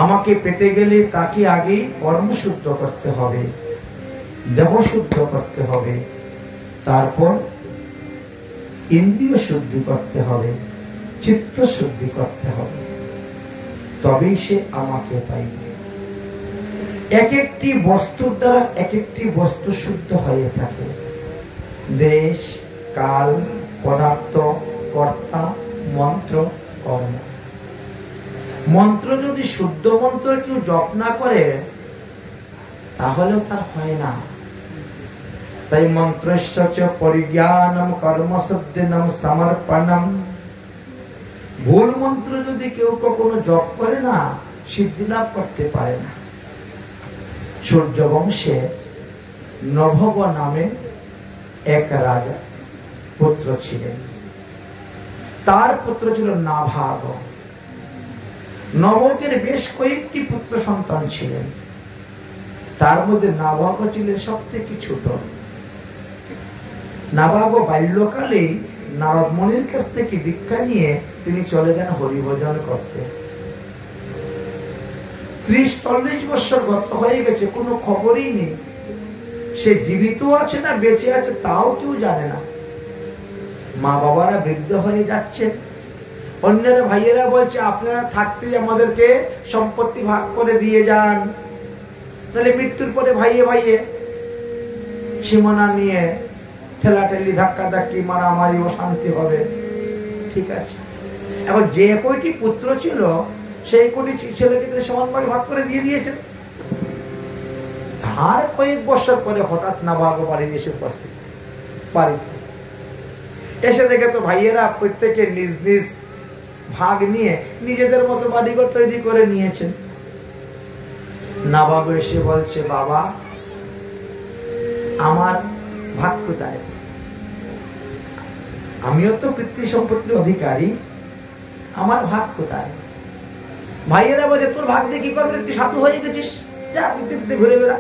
আমাকে পেতে গেলে তাকে আগে কর্মশুদ্ধ করতে হবে, দেবশুদ্ধ করতে হবে, তারপর ইন্দ্রিয় শুদ্ধি করতে হবে, চিত্ত শুদ্ধি করতে হবে, তবেই সে আমাকে পাইবে। এক একটি বস্তুর দ্বারা এক একটি বস্তু শুদ্ধ হয়ে থাকে। দেশ, কাল, পদার্থ, কর্তা, মন্ত্র, কর্ম। মন্ত্র যদি শুদ্ধ মন্ত্র কেউ জপ না করে তাহলেও তার হয় না। তাই মন্ত্রস্য পরিজ্ঞানম কর্মশুদ্ধিনম সমর্পণম। ভুল মন্ত্র যদি কেউ কখনো জপ করে না, সিদ্ধি লাভ করতে পারে না। সূর্য বংশে নভব নামে এক রাজা পুত্র ছিলেন। তার পুত্র ছিল নাভাগ। নভকের বেশ কয়েকটি পুত্র সন্তান ছিলেন, তার মধ্যে নাভাগ ছিলেন সব থেকে ছোট। নাভাগ বাল্যকালে নারদ মুনির কাছ থেকে দীক্ষা নিয়ে তিনি চলে যান হরিভজন করতে। 30-40 বছর গত হয়ে গেছে, কোনো খবরই নেই। সে জীবিত আছে না বেঁচে আছে তাও কেউ জানে না। মা বাবারা বৃদ্ধ হয়ে যাচ্ছেন, অন্যরা ভাইয়েরা বলছে আপনারা থাকতেই আমাদেরকে সম্পত্তি ভাগ করে দিয়ে যান, তাহলে মৃত্যুর পরে ভাইয়ে ভাইয়ে সীমানা নিয়ে ঠেলাঠেলি, ধাক্কা ধাক্কি, মারামারি, অশান্তি হবে। ঠিক আছে, এখন যে কয়টি পুত্র ছিল সেই কয়টি ছেলেকে সমানভাবে ভাগ করে দিয়ে দিয়েছেন। তার কয়েক বছর পরে হঠাৎ নাভাগ বাড়ি এসে উপস্থিত। বাড়িতে এসে দেখে তো ভাইয়েরা প্রত্যেকে নিজ নিজ ভাগ নিয়ে নিজেদের মতো বাড়িঘর তৈরি করে নিয়েছেন। নাভাগ এসে বলছে, বাবা আমার ভাগ কোথায়? আমিও তো পিতৃ সম্পত্তির অধিকারী, আমার ভাগ কোথায়? ভাইয়েরা বলছে তোর ভাগ দিয়ে কি করবে? তুই সাধু হয়ে গেছিস, যা পৃথিবীতে ঘুরে বেড়া।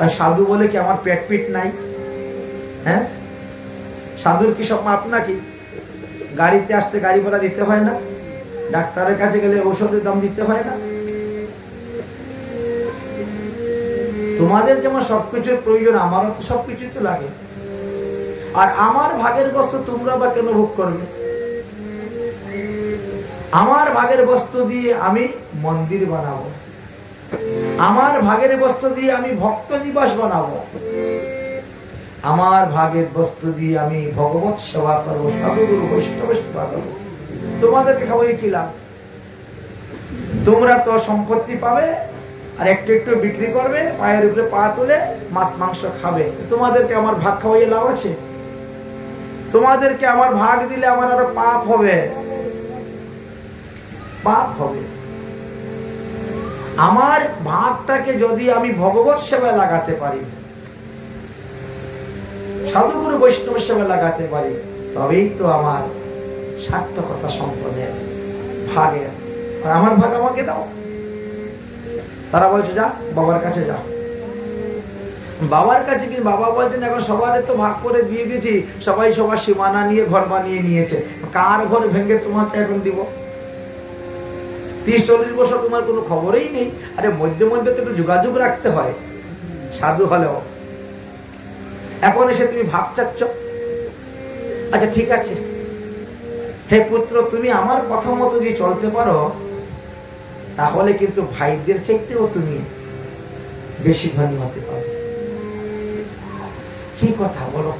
আর সাধু বলে কি আমার পেট পিট নাই? হ্যাঁ, সাধুর কি সব মাপ নাকি? গাড়িতে আসতে গাড়ি ভাড়া দিতে হয় না? ডাক্তারের কাছে গেলে ঔষধের দাম দিতে হয় না? তোমাদের যেমন সবকিছুর প্রয়োজন, আমারও তো সবকিছু তো লাগে। আর আমার ভাগের বস্তু তোমরা বা কেন ভোগ করবে? আমার ভাগের বস্তু দিয়ে আমি মন্দির বানাবো, আমার ভাগের বস্তু দিয়ে আমি ভক্ত নিবাস বানাবো, আমার ভাগের বস্তু দিয়ে আমি ভগবত সেবা করবো, সাধুগুরু বৈষ্ণব সেবা করবো। তোমাদেরকে খাওয়াই কি লাভ? তোমরা তো সম্পত্তি পাবে আর একটু একটু বিক্রি করবে, পায়ের উপরে পা তুলে মাছ মাংস খাবে। তোমাদেরকে আমার ভাগ খাওয়াইয়ে লাভ আছে? তোমাদেরকে আমার ভাগ দিলে আমার আরো পাপ হবে, পাপ হবে। আমার ভাগটাকে যদি আমি ভগবত সেবায় লাগাতে পারি, সাধুগুরু বৈষ্ণব সেবায় লাগাতে পারি, তবেই তো আমার সার্থকতা সম্পদের ভাগের। আর আমার ভাগ আমাকে দাও। তারা বলছে যা বাবার কাছে যাও। বাবার কাছে কি? বাবা বলছেন এখন সবার তো ভাগ করে দিয়ে দিয়েছি, সবাই সবার সীমানা নিয়ে ঘর বানিয়ে নিয়েছে, কার ঘর ভেঙে তোমাকে এখন দিব? 30-40 বছর তোমার কোনো খবরই নেই। আরে মধ্যে মধ্যে তো একটু যোগাযোগ রাখতে হয় সাধু হলেও। এখন এসে তুমি ভাগ চাচ্ছ? আচ্ছা ঠিক আছে, হে পুত্র, তুমি আমার কথা মতো যদি চলতে পারো তাহলে কিন্তু ভাইদের চাইতেও তুমি বেশি ধনী হতে পারো। কি কথা বলো?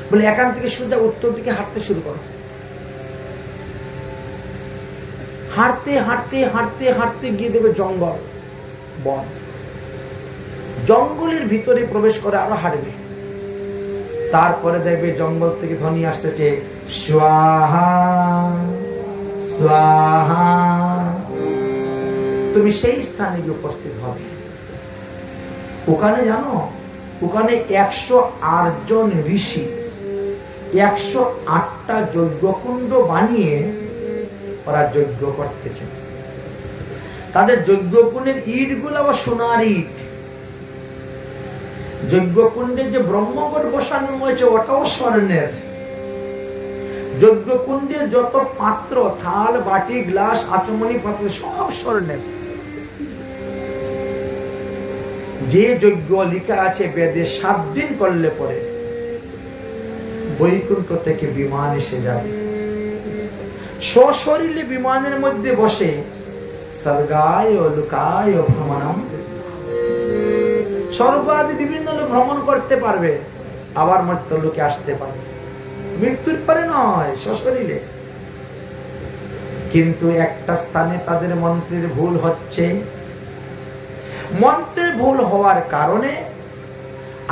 বলে এখান থেকে সোজা উত্তর দিকে হাঁটতে শুরু করো। হাঁটতে হাঁটতে হাঁটতে হাঁটতে গিয়ে দেবে জঙ্গল, বন। জঙ্গলের ভিতরে প্রবেশ করে আরো হাঁটবে, তারপরে দেখবে জঙ্গল থেকে ধ্বনি আসতেছে স্বাহা স্বাহা। তুমি সেই স্থানে গিয়ে উপস্থিত হবে। ওখানে জানো, ওখানে 108 জন ঋষি 108টা যজ্ঞকুণ্ড বানিয়ে ওরা যজ্ঞ করতেছে। তাদের যজ্ঞকুণ্ডের ইট গুলো আবার সোনার ইট। যজ্ঞকুণ্ডে যে ব্রহ্মগড় বসানো হয়েছে ওটাও স্বর্ণের। যজ্ঞ কুণ্ডে যত পাত্র, থাল, বাটি, গ্লাস, আচমনি পাত্র সব স্বর্ণের। যে যজ্ঞ লিখা আছে বেদে 7 দিন করলে পরে বৈকুণ্ঠ থেকে বিমান এসে যাবে। সশরীরে বিমানের মধ্যে বসে স্বর্গায় লোকায় ভ্রমণম, স্বর্গ আদি বিভিন্ন লোক ভ্রমণ করতে পারবে, আবার মৃত্যু লোকে আসতে পারবে, মৃত্যুর পরে নয়, সশরীরে। কিন্তু একটা স্থানে তাদের মন্ত্রের ভুল হচ্ছে। মন্ত্রের ভুল হওয়ার কারণে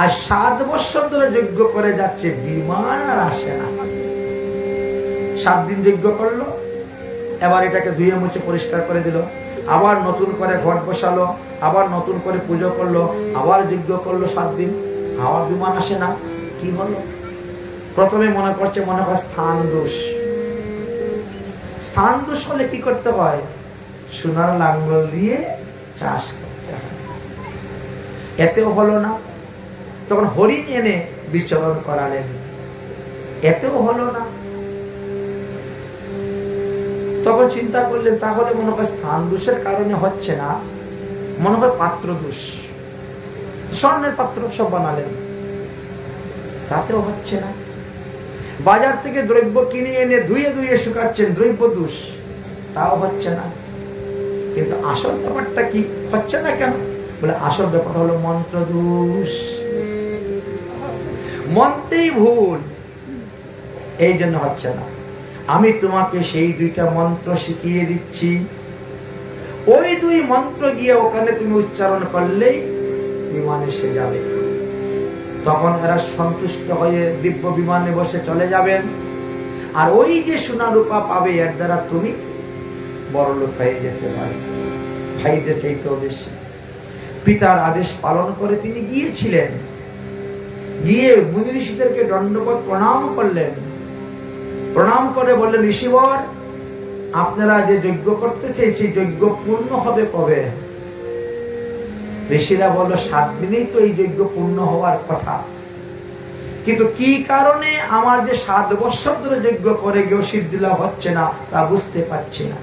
আর 7 বছর ধরে যজ্ঞ করে যাচ্ছে, বিমান আর আসে না। 7 দিন যজ্ঞ করলো, এবার এটাকে ধুয়ে মুছে পরিষ্কার করে দিল, আবার নতুন করে ঘট বসালো, আবার নতুন করে পুজো করলো, আবার যজ্ঞ করলো 7 দিন, আবার বিমান আসে না। কি হলো? প্রথমে মনে করছে মনে হয় স্থান দোষ। স্থান দোষ হলে কি করতে হয়? সোনার লাঙ্গল দিয়ে চাষ করতে হয়। এতেও হলো না, তখন হরিণ এনে বিচরণ করালেন, এতেও হলো না। তখন চিন্তা করলেন তাহলে মনে হয় স্থান দোষের কারণে হচ্ছে না, মনে হয় পাত্র দোষ। স্বর্ণের পাত্র সব বানালেন, তাতেও হচ্ছে না। বাজার থেকে দ্রব্য কিনে এনে ধুয়ে ধুয়ে শুকাচ্ছেন, দ্রব্য দোষ, তাও হচ্ছে না। কিন্তু আসল ব্যাপারটা কি? হচ্ছে না কেন? বলে আসল ব্যাপার হলো মন্ত্র দোষ, মন্ত্রেই ভুল, এই জন্য হচ্ছে না। আমি তোমাকে সেই 2টা মন্ত্র শিখিয়ে দিচ্ছি, ওই 2 মন্ত্র গিয়ে ওখানে তুমি উচ্চারণ করলেই বিমান এসে যাবে। তখন এরা সন্তুষ্ট হয়ে দিব্য বিমানে বসে চলে যাবেন, আর ওই যে সোনা রূপা পাবে এর দ্বারা তুমি বড়লোক হয়ে যেতে পারবে। ভাইদের চাইতে বেশি পিতার আদেশ পালন করে তিনি গিয়েছিলেন, গিয়ে মুনি ঋষিদেরকে দণ্ডবত প্রণাম করলেন। প্রণাম করে বললেন, ঋষিবর, আপনারা যে যজ্ঞ করতে চেয়েছি যজ্ঞ পূর্ণ হবে কবে? ঋষিরা বলল 7 দিনেই তো এই যজ্ঞ পূর্ণ হওয়ার কথা, কিন্তু কি কারণে আমার যে 7 বছর ধরে যজ্ঞ করে গিয়েও সিদ্ধি লাভ হচ্ছে না তা বুঝতে পারছি না।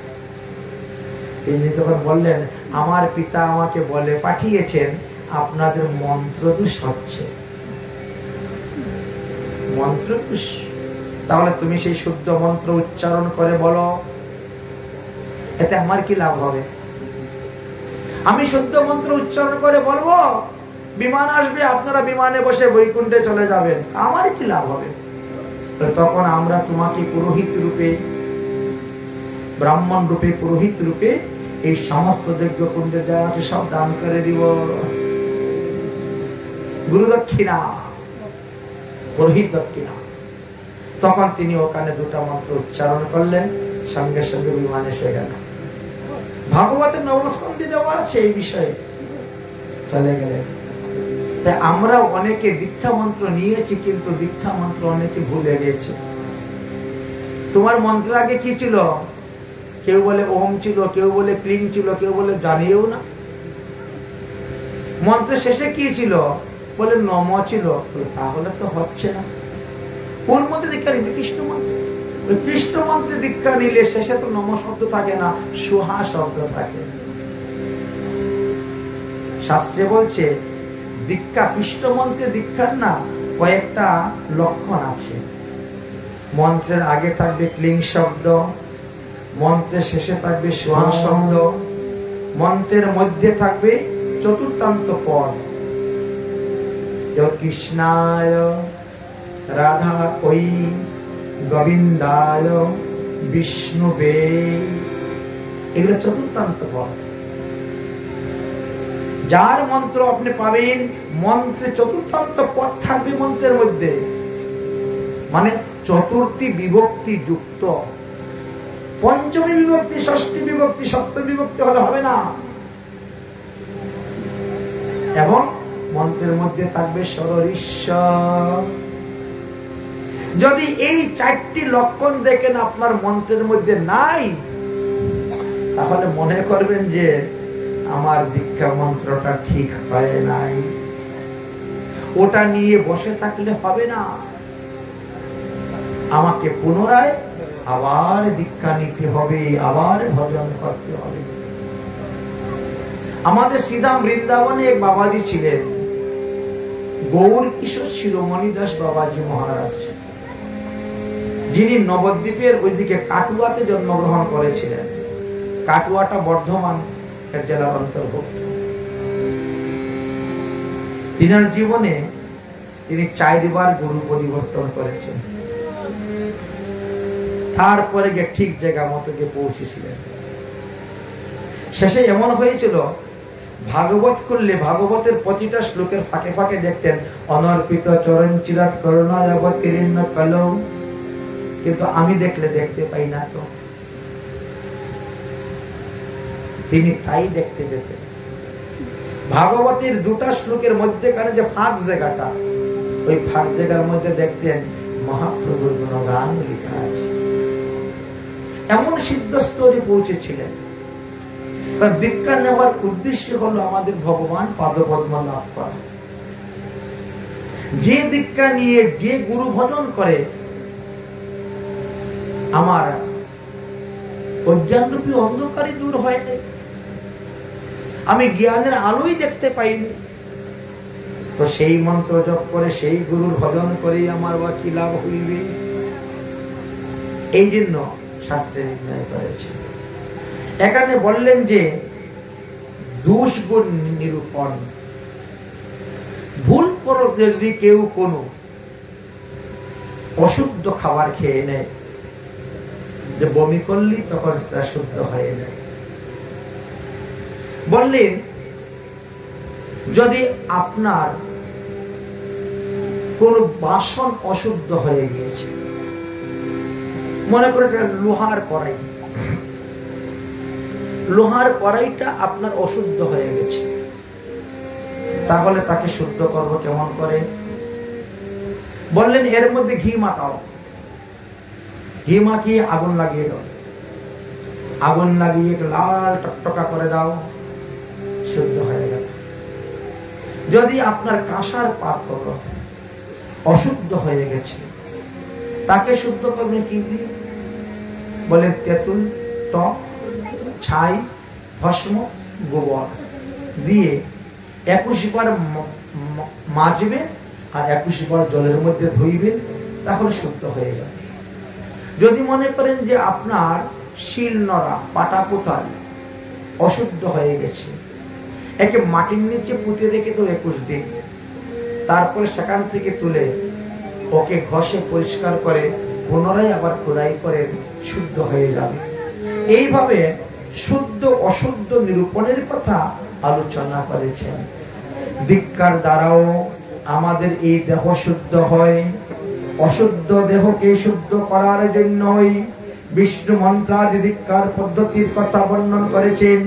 তিনি তখন বললেন, আমার পিতা আমাকে বলে পাঠিয়েছেন আপনাদের মন্ত্র দোষ হচ্ছে। মন্ত্র দোষ? তাহলে তুমি সেই শুদ্ধ মন্ত্র উচ্চারণ করে বলো, এতে আমার কি লাভ হবে? আমি শুদ্ধ মন্ত্র উচ্চারণ করে বলবো, বিমান আসবে, আপনারা বিমানে বসে বৈকুণ্ঠে চলে যাবেন, আমার কি লাভ হবে? তখন আমরা তোমাকে পুরোহিত রূপে, ব্রাহ্মণ রূপে, পুরোহিত রূপে এই সমস্ত যজ্ঞ কুণ্ডে যা আছে সব দান করে দিব, গুরু দক্ষিণা, পুরোহিত দক্ষিণা। তখন তিনি ওখানে 2টা মন্ত্র উচ্চারণ করলেন, সঙ্গে সঙ্গে বিমান এসে গেল। ভাগবতের নবস্কন্ধে দেওয়া আছে এই বিষয়ে, চলে গেলেন। তাই আমরা অনেকে দীক্ষা মন্ত্র নিয়েছি, কিন্তু দীক্ষা মন্ত্র অনেকে ভুলে গেছে। তোমার মন্ত্র আগে কি ছিল? কেউ বলে ওম ছিল, কেউ বলে ক্লিং ছিল, কেউ বলে জানিও না। মন্ত্র শেষে কি ছিল? বলে নম ছিল। তাহলে তো হচ্ছে না। কোন মন্ত্রে দীক্ষা নিবে? কৃষ্ণ মন্ত্রে। কৃষ্ণ মন্ত্রে দীক্ষা নিলে শেষে তো নম শব্দ থাকে না, সুহা শব্দ থাকে। শাস্ত্রে বলছে দীক্ষা, কৃষ্ণ মন্ত্রে দীক্ষার না কয়েকটা লক্ষণ আছে। মন্ত্রের আগে থাকবে ক্লিং শব্দ, মন্ত্রের শেষে থাকবে সুহা শব্দ, মন্ত্রের মধ্যে থাকবে চতুর্থান্ত পদ। কৃষ্ণায় রাধা ওই গোবিন্দায় বিষ্ণুবে, এগুলো চতুর্থান্ত পদ। যার মন্ত্র আপনি পাবেন, মন্ত্রে চতুর্থান্ত পদ থাকবে মন্ত্রের মধ্যে, মানে চতুর্থী বিভক্তি যুক্ত। পঞ্চমী বিভক্তি, ষষ্ঠী বিভক্তি, সপ্তমী বিভক্তি হলে হবে না। এবং মন্ত্রের মধ্যে থাকবে সররিশ্বর। যদি এই 4টি লক্ষণ দেখেন আপনার মন্ত্রের মধ্যে নাই, তাহলে মনে করবেন যে আমার দীক্ষা মন্ত্রটা ঠিক হয় নাই। ওটা নিয়ে বসে থাকলে হবে না। আমাকে পুনরায় আবার দীক্ষা নিতে হবে, আবার ভজন করতে হবে। আমাদের শ্রীধাম বৃন্দাবনে এক বাবাজি ছিলেন, গৌর কিশোর শিরোমণি দাস বাবাজি মহারাজ, যিনি নবদ্বীপের ওইদিকে কাটুয়াতে জন্মগ্রহণ করেছিলেন। কাটুয়াটা বর্ধমান এক জেলার অন্তর্ভুক্ত। তিনার জীবনে তিনি 4 বার গুরু পরিবর্তন করেছেন, তারপরে গিয়ে ঠিক জায়গা মতো গিয়ে পৌঁছেছিলেন। শেষে এমন হয়েছিল, ভাগবত করলে ভাগবতের প্রতিটা শ্লোকের ফাঁকে ফাঁকে দেখতেন অনর্পিত চরণ চিরাত করুণা অবতীর্ণ কলৌ, কিন্তু আমি দেখলে দেখতে পাই না। তো তিনি তাই দেখতে পেতেন। ভাগবতের 2টা শ্লোকের মধ্যেখানে যে ফাঁক জায়গাটা, ওই ফাঁক জায়গার মধ্যে দেখতেন মহাপ্রভুর গুণগান লেখা আছে। এমন সিদ্ধ স্তরে পৌঁছেছিলেন। দীক্ষা নেওয়ার উদ্দেশ্য হলো আমাদের ভগবান পাদপদ্ম লাভ করা। যে দীক্ষা নিয়ে যে গুরু ভজন করে, আমার অজ্ঞানরূপী অন্ধকারই দূর হয়নি, আমি জ্ঞানের আলোই দেখতে পাইনি, তো সেই মন্ত্র জপ করে সেই গুরুর ভজন করেই আমার বা কি লাভ হইবে? এই জন্য শাস্ত্রে নির্ণয় করেছে। এখানে বললেন যে দোষ গুণ নিরূপণ। ভুল করে যদি কেউ কোনো অশুদ্ধ খাবার খেয়ে নেয়, যে বমি করলি তখন তা শুদ্ধ হয়ে যায়। বললেন যদি আপনার কোন বাসন অশুদ্ধ হয়ে গিয়েছে, মনে করে লোহার কড়াই, লোহার কড়াইটা আপনার অশুদ্ধ হয়ে গেছে, তাহলে তাকে শুদ্ধ করবো কেমন করে? বললেন এর মধ্যে ঘি মাখাও, ঘি মাখিয়ে আগুন লাগিয়ে দাও, আগুন লাগিয়ে লাল টকটকা করে দাও, শুদ্ধ হয়ে গেল। যদি আপনার কাঁসার পাত্র অশুদ্ধ হয়ে গেছে, তাকে শুদ্ধ করবেন কি দিয়ে? বলেন তেঁতুল, টক, ছাই, ভস্ম, গোবর দিয়ে 21 বার মাজবে আর 21 বার জলের মধ্যে ধুইবেন, তাহলে শুদ্ধ হয়ে যাবে। যদি মনে করেন যে আপনার শিল নড়া, পাটা কোথাল অশুদ্ধ হয়ে গেছে, একে মাটির নিচে পুঁতে রেখে তো 21 দিন, তারপরে সেখান থেকে তুলে ওকে ঘষে পরিষ্কার করে পুনরায় আবার খোদাই করে শুদ্ধ হয়ে যাবে। এইভাবে শুদ্ধ অশুদ্ধ নিরূপণের কথা আলোচনা করেছেন। দীক্ষার দ্বারাও আমাদের এই দেহ শুদ্ধ হয়। অশুদ্ধ দেহকে শুদ্ধ করার জন্যই বিষ্ণু মন্ত্রাদি দীক্ষার পদ্ধতির কথা বর্ণন করেছেন।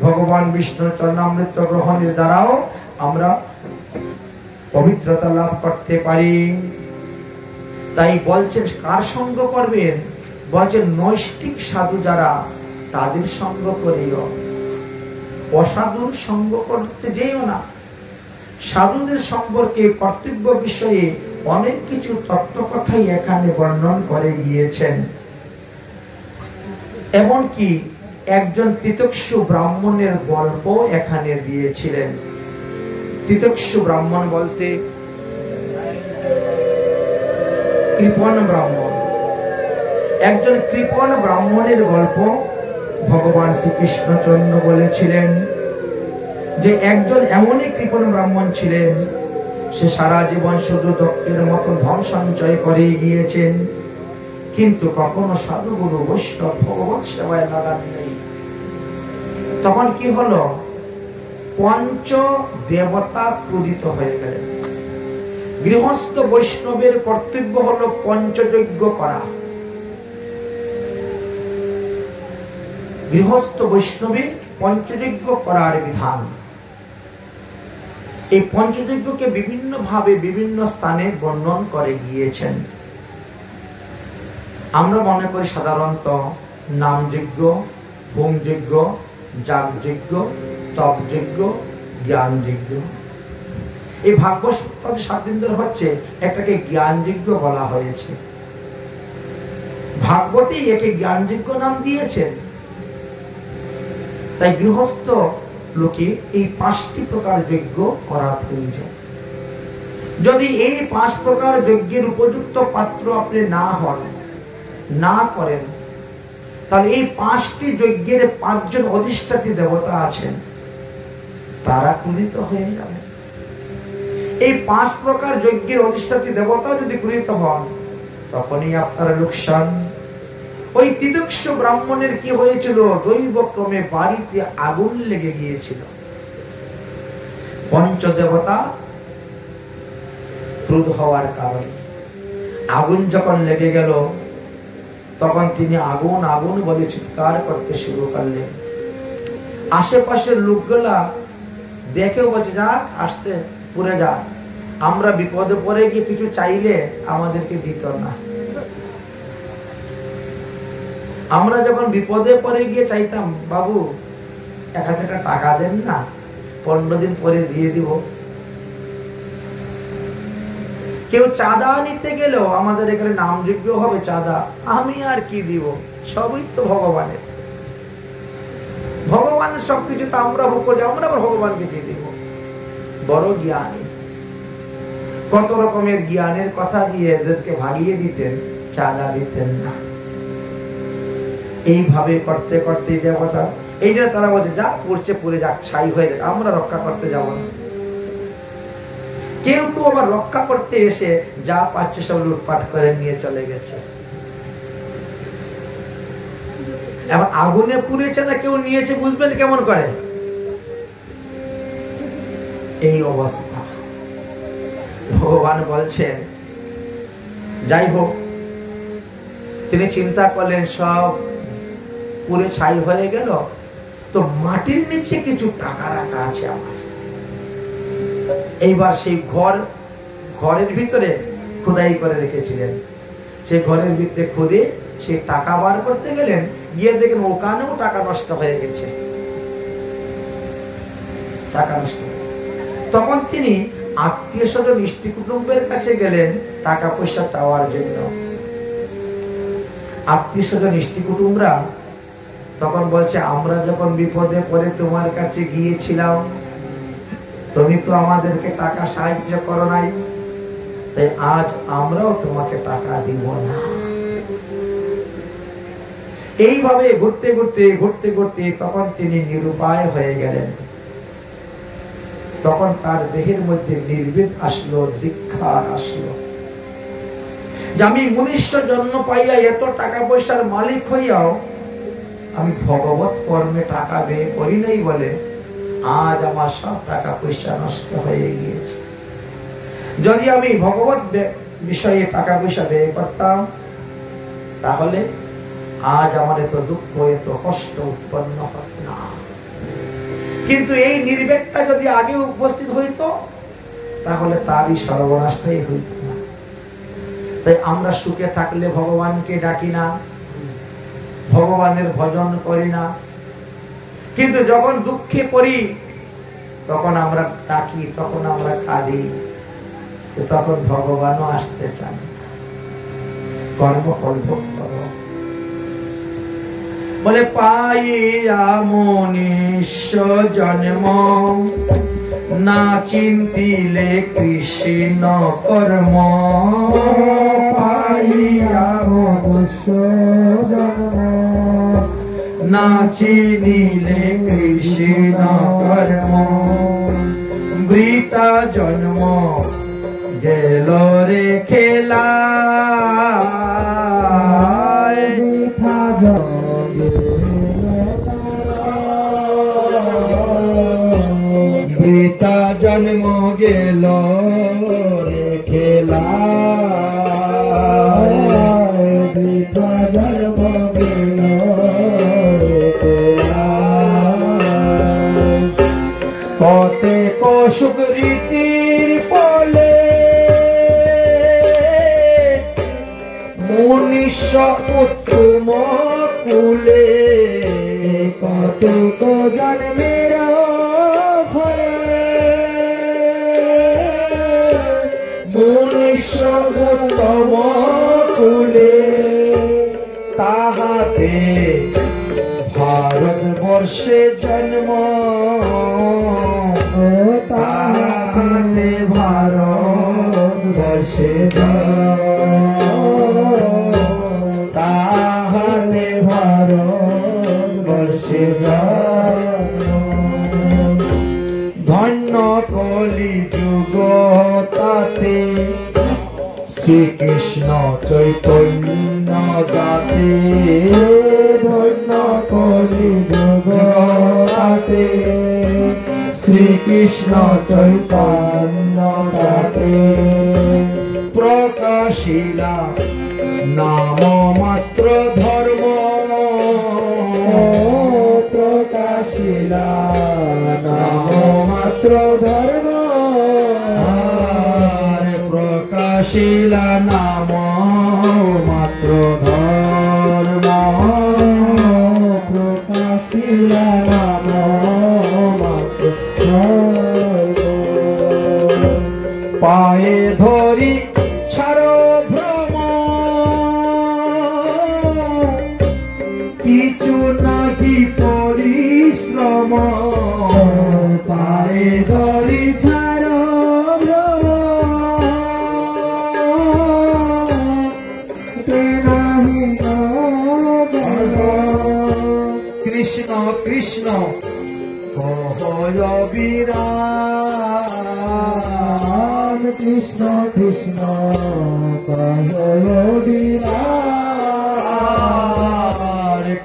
ভগবান বিষ্ণুর চরণামৃত গ্রহণের দ্বারাও আমরা পবিত্রতা লাভ করতে পারি। তাই বলছেন কার সঙ্গ করবেন? বলছেন নৈষ্ঠিক সাধু যারা, তাদের সঙ্গ করিও, অসাধুর সঙ্গ করতে যেও না। সাধুদের সম্পর্কে কর্তব্য বিষয়ে অনেক কিছু তত্ত্ব কথাই এখানে বর্ণন করে গিয়েছেন। এমনকি একজন তিতক্ষু ব্রাহ্মণের গল্প এখানে দিয়েছিলেন। তিতক্ষু ব্রাহ্মণ বলতে কৃপণ ব্রাহ্মণ। একজন কৃপণ ব্রাহ্মণের গল্প ভগবান শ্রীকৃষ্ণচন্দ্র বলেছিলেন যে একজন এমনই কৃপণ ব্রাহ্মণ ছিলেন, সে সারা জীবন শুধু দক্ষের মতো ধন সঞ্চয় করে গিয়েছেন, কিন্তু কখনো সাধুগুরু বৈষ্ণব ভগবত সেবায় লাগান নেই। তখন কি হলো? পঞ্চ দেবতা ক্রোধিত হয়ে গেলেন। গৃহস্থ বৈষ্ণবের কর্তব্য হলো পঞ্চযজ্ঞ করা। গৃহস্থ বৈষ্ণবের পঞ্চযজ্ঞ করার বিধান। এই পঞ্চযজ্ঞকে বিভিন্ন ভাবে বিভিন্ন স্থানে বর্ণন করে গিয়েছেন। আমরা মনে করি সাধারণত নামযজ্ঞ, হোমযজ্ঞ, যাগযজ্ঞ, তপযজ্ঞ, জ্ঞানযজ্ঞ। এই ভাগবত 7 দিন ধরে হচ্ছে, একটাকে জ্ঞানযজ্ঞ বলা হয়েছে। প্রজাপতি একে জ্ঞানযোগ্য নাম দিয়েছেন। তাই গৃহস্থ লোকে এই 5টি প্রকার যজ্ঞ করা প্রয়োজন। যদি এই 5 প্রকার যজ্ঞের উপযুক্ত পাত্র আপনি না হন, না করেন, তাহলে এই 5টি যজ্ঞের 5 জন অধিষ্ঠাত্রী দেবতা আছেন, তারা কুলিত হয়ে যাবে। এই 5 প্রকার যজ্ঞের অধিষ্ঠাত্রী দেবতা যদি কুলিত হন, তখনই আপনার লোকসান। ওই তিতিক্ষ ব্রাহ্মণের কি হয়েছিল? দৈবক্রমে বাড়িতে আগুন লেগে গিয়েছিল। পঞ্চদেবতা ক্রোধ হওয়ার কারণে আগুন যখন লেগে গেল, তখন তিনি আগুন আগুন বলে চিৎকার করতে শুরু করলেন। আশেপাশের লোকগুলা দেখেও বলছে, যাক আসতে পুড়ে যা, আমরা বিপদে পড়ে গিয়ে কিছু চাইলে আমাদেরকে দিত না। আমরা যখন বিপদে পড়ে গিয়ে চাইতাম, বাবু 1000 টাকা দেন না, 15 দিন পরে দিয়ে দিব। কেউ চাঁদা নিতে গেলেও আমাদের এখানে নামযোগ্য হবে চাঁদা, আমি আর কি দিব, সবই তো ভগবানের। ভগবানের সবকিছু তো আমরা ভোগ করি, আমরা আবার ভগবানকে কি দিব? বড় জ্ঞানী, কত রকমের জ্ঞানের কথা দিয়ে এদেরকে ভাগিয়ে দিতেন, চাঁদা দিতেন না। এইভাবে করতে করতে দেবতা, এই জন্য তারা বলছে, যা পড়ছে পড়ে যাক, ছাই হয়ে যাক, আমরা রক্ষা করতে যাব না। কেউ কেউ আবার রক্ষা করতে এসে যা পাচ্ছে সব লুটপাট করে নিয়ে চলে গেছে। এবার আগুনে পুড়েছে না কেউ নিয়েছে, বুঝবেন কেমন করে? এই অবস্থা। ভগবান বলছেন, যাই হোক, তিনি চিন্তা করলেন সব পুরে ছাই হয়ে গেল, তো মাটির নিচে কিছু টাকা রাখা আছে আমার। এইবার সেই ঘরের ভিতরে খোদাই করে রেখেছিলেন, সেই ঘরের ভিতরে খুদে সেই টাকা বার করতে গেলেন, গিয়ে দেখেন ওখানেও টাকা নষ্ট হয়ে গেছে, টাকা নষ্ট। তখন তিনি আত্মীয় স্বজন স্ত্রী কুটুম্বের কাছে গেলেন টাকা পয়সা চাওয়ার জন্য। আত্মীয় স্বজন স্ত্রী কুটুম্বরা তখন বলছে, আমরা যখন বিপদে পড়ে তোমার কাছে গিয়েছিলাম, তুমি তো আমাদেরকে টাকা সাহায্য করো নাই, তাই আজ আমরাও তোমাকে টাকা দিব না। এইভাবে ঘুরতে ঘুরতে ঘুরতে ঘুরতে তখন তিনি নিরুপায় হয়ে গেলেন। তখন তার দেহের মধ্যে নির্ভীক আসলো, দীক্ষা আসলো, যে আমি মনুষ্য জন্ম পাইয়া এত টাকা পয়সার মালিক হইয়াও আমি ভগবত কর্মে টাকা ব্যয় করি নাই বলে আজ আমার সব টাকা পয়সা নষ্ট হয়ে গিয়েছে। যদি আমি ভগবত বিষয়ে টাকা পয়সা ব্যয় করতাম, তাহলে আজ আমার এত দুঃখ এত কষ্ট উৎপন্ন হত না। কিন্তু এই নির্ভেকটা যদি আগে উপস্থিত হইতো, তাহলে তারই সর্বনাশটাই হইত না। তাই আমরা সুখে থাকলে ভগবানকে ডাকি না, ভগবানের ভজন করি না, কিন্তু যখন দুঃখে পড়ি তখন আমরা ডাকি, তখন আমরা কাঁদি, তখন ভগবানও আসতে চান। কর্ম ভোগ করো বলে, পাইয়া মনুষ্য জন্ম না চিন্তিলে কৃষ্ণ কর্ম। পাইয়া মনুষ্য জন্ম না চিনিলে কৃষ্ণ কর্ম। বৃতা জন্ম গেল রে খেলা, বৃতা জন্ম গেল রে খেলা, বৃতা জন্ম গেল রে খেলা। কতে কৌশুক রীতির পলে মনুষ্য উত্তম কুলে, কত জন্মের ফলে মনুষ্য উত্তম কুলে। তা বর্ষে জন্ম তাহাতে ভারতবর্ষে তাহাতে ভারতবর্ষে ধন্য কলি যুগ তাতে শ্রীকৃষ্ণ চৈতন্য জাতে ধন্য কলি যুগ তাতে শ্রীকৃষ্ণ চৈতন্য জাতে প্রকাশিলা নাম মাত্র ধর্ম প্রকাশিলা নাম মাত্র ধর্ম প্রকাশিলা নাম মাত্র ধর্ম প্রকাশিলা নাম মাত্র পায়ে ধরি ছাড়ো ভ্রম কিছু নাকি পরিশ্রম পায়ে ধরি ছাড়ো ভ্রম কৃষ্ণ কৃষ্ণ কহয় বিরাম কৃষ্ণ কৃষ্ণ কহয় বিরাম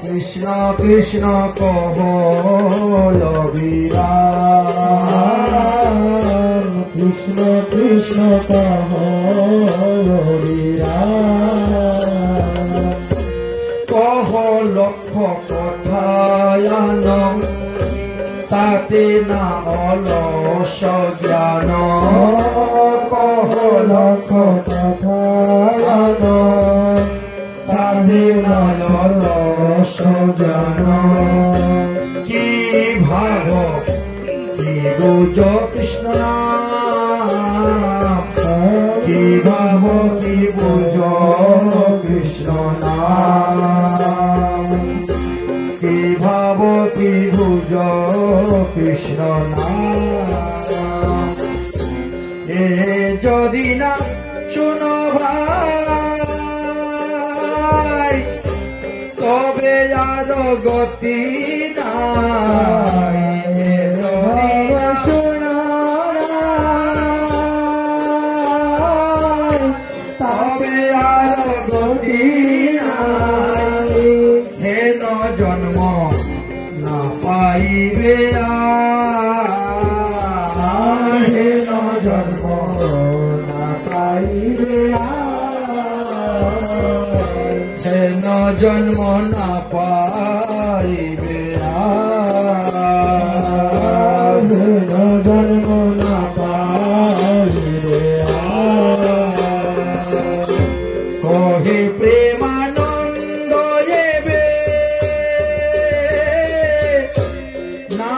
কৃষ্ণ কৃষ্ণ কহয় বিরাম কৃষ্ণ কৃষ্ণ কহয় বিরাম কহ লক্ষ কথায়ন তাতে না অলস জ্ঞান কহ লক্ষ কথায়ন তাতে না অলস জ্ঞান কি ভাব কি বুঝ কৃষ্ণ নাম কি ভাব কি বুঝ কৃষ্ণ নাম কি ভাব কি বুঝ কৃষ্ণ নাম এ যদি না শোনো ভাই তবে আর গতি নাই যদি না শোনো তবে আর গতি নাই হেন জন্ম না পাইবে হেন জন্ম না পাইবে হেন জন্ম না পাইবে হেন জন্ম না পাইবে কহে প্রেমানন্দ এবে না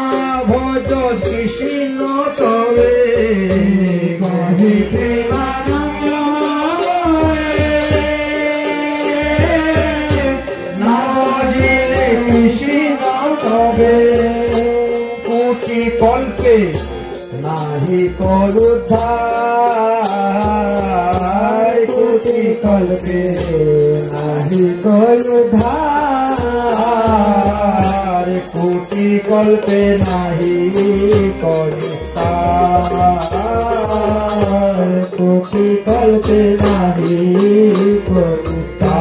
ভজ কৃষ্ণ তবে কহে প্রেমানন্দ না ভজিলে কৃষ্ণ তবে কোটি কল্পে নাহি করুদ্ধার কোটি কল্পে নাহি করুদ্ধার কোটি কল্পে নাহি করুদ্ধার কোটি কল্পে নাহি করুদ্ধার।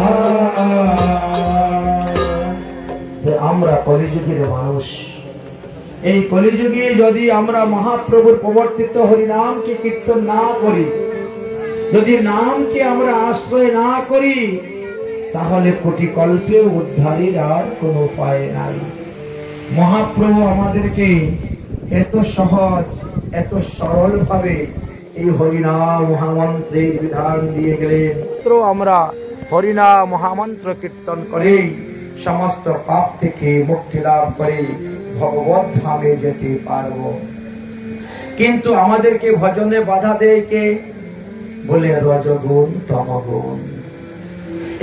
আমরা কলিযুগের মানুষ, এই কলিযুগে যদি আমরা মহাপ্রভুর প্রবর্তিত হরিনামকে কীর্তন না করি, যদি নামকে আমরা আশ্রয় না করি, তাহলে কোটি কল্পে উদ্ধারের আর কোনো উপায় নাই। মহাপ্রভু আমাদেরকে এত সহজ এত সরল ভাবে এই হরিনাম মহামন্ত্রের বিধান দিয়ে গেলেন। আমরা হরিনাম মহামন্ত্র কীর্তন করে সমস্ত পাপ থেকে মুক্তি লাভ করে ভগবত ধামে যেতে পারব। কিন্তু আমাদেরকে ভজনে বাধা দেয় কে? বলে রজগুণ তমগুণ।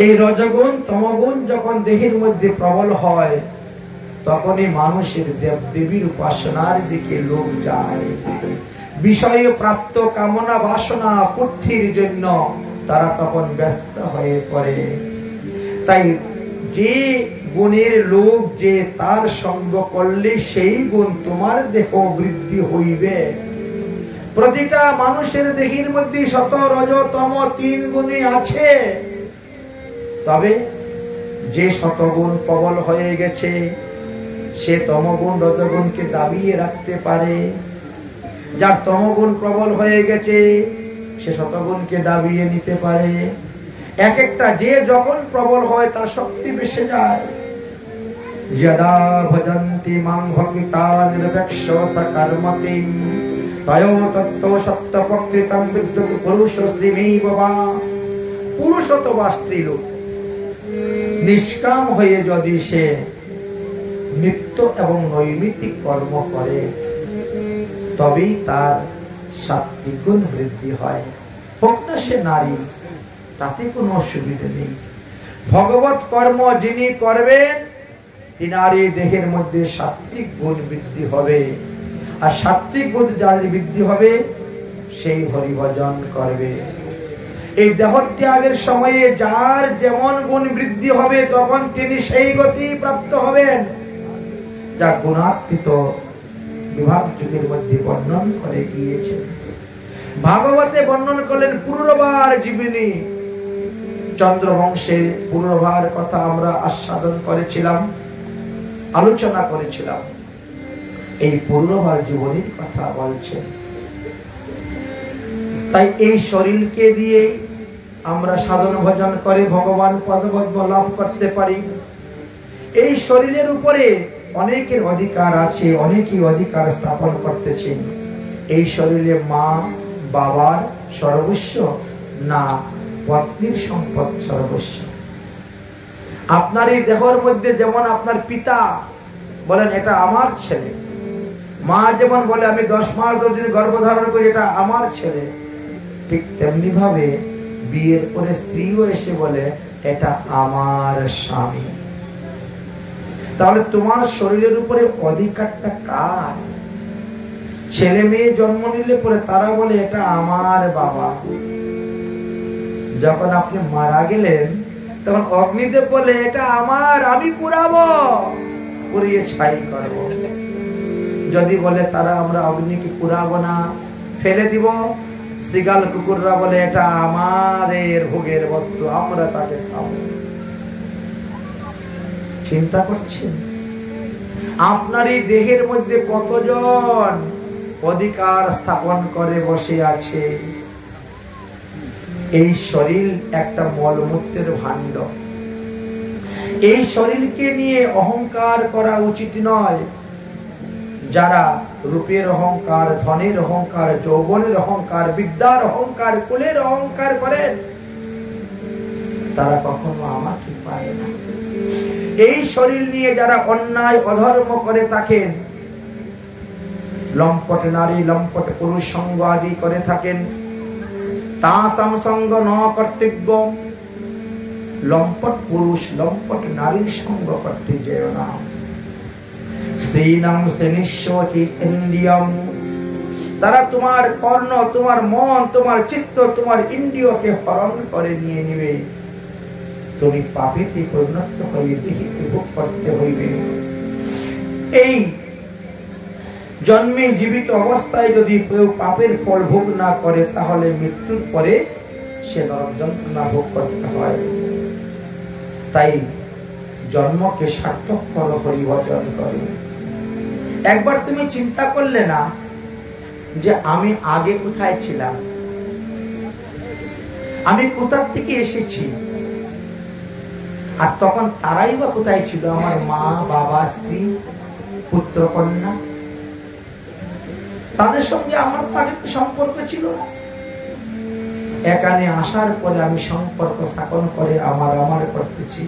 এই রজগুণ তমগুণ যখন দেহের মধ্যে প্রবল হয়, তখনই মানুষের দেবদেবীর উপাসনার দিকে লোক যায়। বিষয়ে প্রাপ্ত কামনা বাসনা পূর্তির জন্য তারা তখন ব্যস্ত হয়ে পড়ে। তাই যে গুণের লোক যে তার সঙ্গ করলে সেই গুণ তোমার দেহ বৃদ্ধি হইবে। প্রতিটা মানুষের দেহের মধ্যে সত রজ তম 3 গুণই আছে। তবে যে শতগুণ প্রবল হয়ে গেছে সে তমগুণ রজগুণকে দাবিয়ে রাখতে পারে, যার তমগুণ প্রবল হয়ে গেছে সে শতগুণকে দাবিয়ে নিতে পারে। এক একটা যে যখন প্রবল হয় তার শক্তি বেশি যায়। যদা ভজন্তি মাং ভক্তা নিরপেক্ষ সকর্মতি তয়ো তত্ত্ব সত্য প্রকৃতং বিদ্যুৎ পুরুষ স্ত্রীমেব বা। পুরুষ অথবা স্ত্রীলোক নিষ্কাম হয়ে যদি সে নিত্য এবং নৈমিত্তিক কর্ম করে তবেই তার সাত্বিক গুণ বৃদ্ধি হয়। হোক না সে নারী, তাতে কোনো অসুবিধা নেই। ভগবত কর্ম যিনি করবেন তিনারই দেহের মধ্যে সাত্বিক গুণ বৃদ্ধি হবে। আর সাত্বিক গুণ যাদের বৃদ্ধি হবে সেই হরিভজন করবে। এই দেহত্যাগের সময়ে যার যেমন গুণ বৃদ্ধি হবে তখন তিনি সেই গতি প্রাপ্ত হবেন যা গুণাতীত বিভাগ যুগের মধ্যে বর্ণন করে গিয়েছে। ভাগবতে বর্ণন করলেন পুরুরভার জীবনী। চন্দ্রবংশের পুরুরভার কথা আমরা আস্বাদন করেছিলাম, আলোচনা করেছিলাম। এই পুরুরভার জীবনীর কথা বলছে। তাই এই শরীরকে দিয়ে আমরা সাধন ভজন করে ভগবান পদপদ্ম লাভ করতে পারি। এই শরীরের উপরে অনেকের অধিকার আছে, অনেকেই অধিকার স্থাপন করতেছেন। এই শরীরে মা বাবার সর্বস্ব না পত্নীর সম্পদ সর্বস্ব। আপনার এই দেহের মধ্যে যেমন আপনার পিতা বলেন এটা আমার ছেলে, মা যেমন বলে আমি 10 মাস 10 দিন গর্ভধারণ করি এটা আমার ছেলে, ঠিক তেমনি ভাবে বিয়ের পরে স্ত্রীও এসে বলে এটা আমার স্বামী। তাহলে তোমার শরীরের উপরে অধিকারটা কার? ছেলে মেয়ে জন্ম নিলে পরে তারা বলে এটা আমার বাবা। যখন আপনি মারা গেলেন তখন অগ্নিদেব বলে এটা আমার, আমি পুরাবো, পুড়িয়ে ছাই করব। যদি বলে তারা আমরা অগ্নিকে পুরাবো না, ফেলে দিব, শিগাল কুকুররা বলে এটা আমাদের ভোগের বস্তু, আমরা তাকে খাবো। চিন্তা করছেন আপনার এই দেহের মধ্যে কতজন অধিকার স্থাপন করে বসে আছে। এই শরীর একটা মলমূত্রের ভাণ্ড। এই শরীরকে নিয়ে অহংকার করা উচিত নয়। যারা রূপের অহংকার, ধনের অহংকার, যৌবনের অহংকার, বিদ্যার অহংকার, কুলের অহংকার করেন তারা কখনো আমাকে পায় না। এই শরীর নিয়ে যারা অন্যায় অধর্ম করে থাকেন, লম্পট নারী লম্পট পুরুষ সঙ্গ আদি করে থাকেন, তাসাম সঙ্গ ন কর্তব্য। লম্পট পুরুষ লম্পট নারীর সঙ্গ করতে যেও না। স্ত্রীণাম শ্রেণীস্বতি ইন্দ্রিয়ম, তারা তোমার কর্ণ, তোমার মন, তোমার চিত্ত, তোমার ইন্দ্রিয়কে হরণ করে নিয়ে নিবে। তুমি পাপেতে পরিণত হয়ে দেহিতে ভোগ করতে হইবে। এই জন্মে জীবিত অবস্থায় যদি কেউ পাপের ফল ভোগ না করে তাহলে মৃত্যুর পরে সে নরক যন্ত্রণা ভোগ করতে হয়। তাই জন্মকে সার্থক করো, হরিভজন করো। একবার তুমি চিন্তা করলে না যে আমি আগে কোথায় ছিলাম, আমি কোথা থেকে এসেছি, আর তখন তারাই বা কোথায় ছিল? আমার মা বাবা, স্ত্রী, পুত্র কন্যা, তাদের সঙ্গে আমার আগে সম্পর্ক ছিল না। এখানে আসার পরে আমি সম্পর্ক স্থাপন করে আমার করতেছি।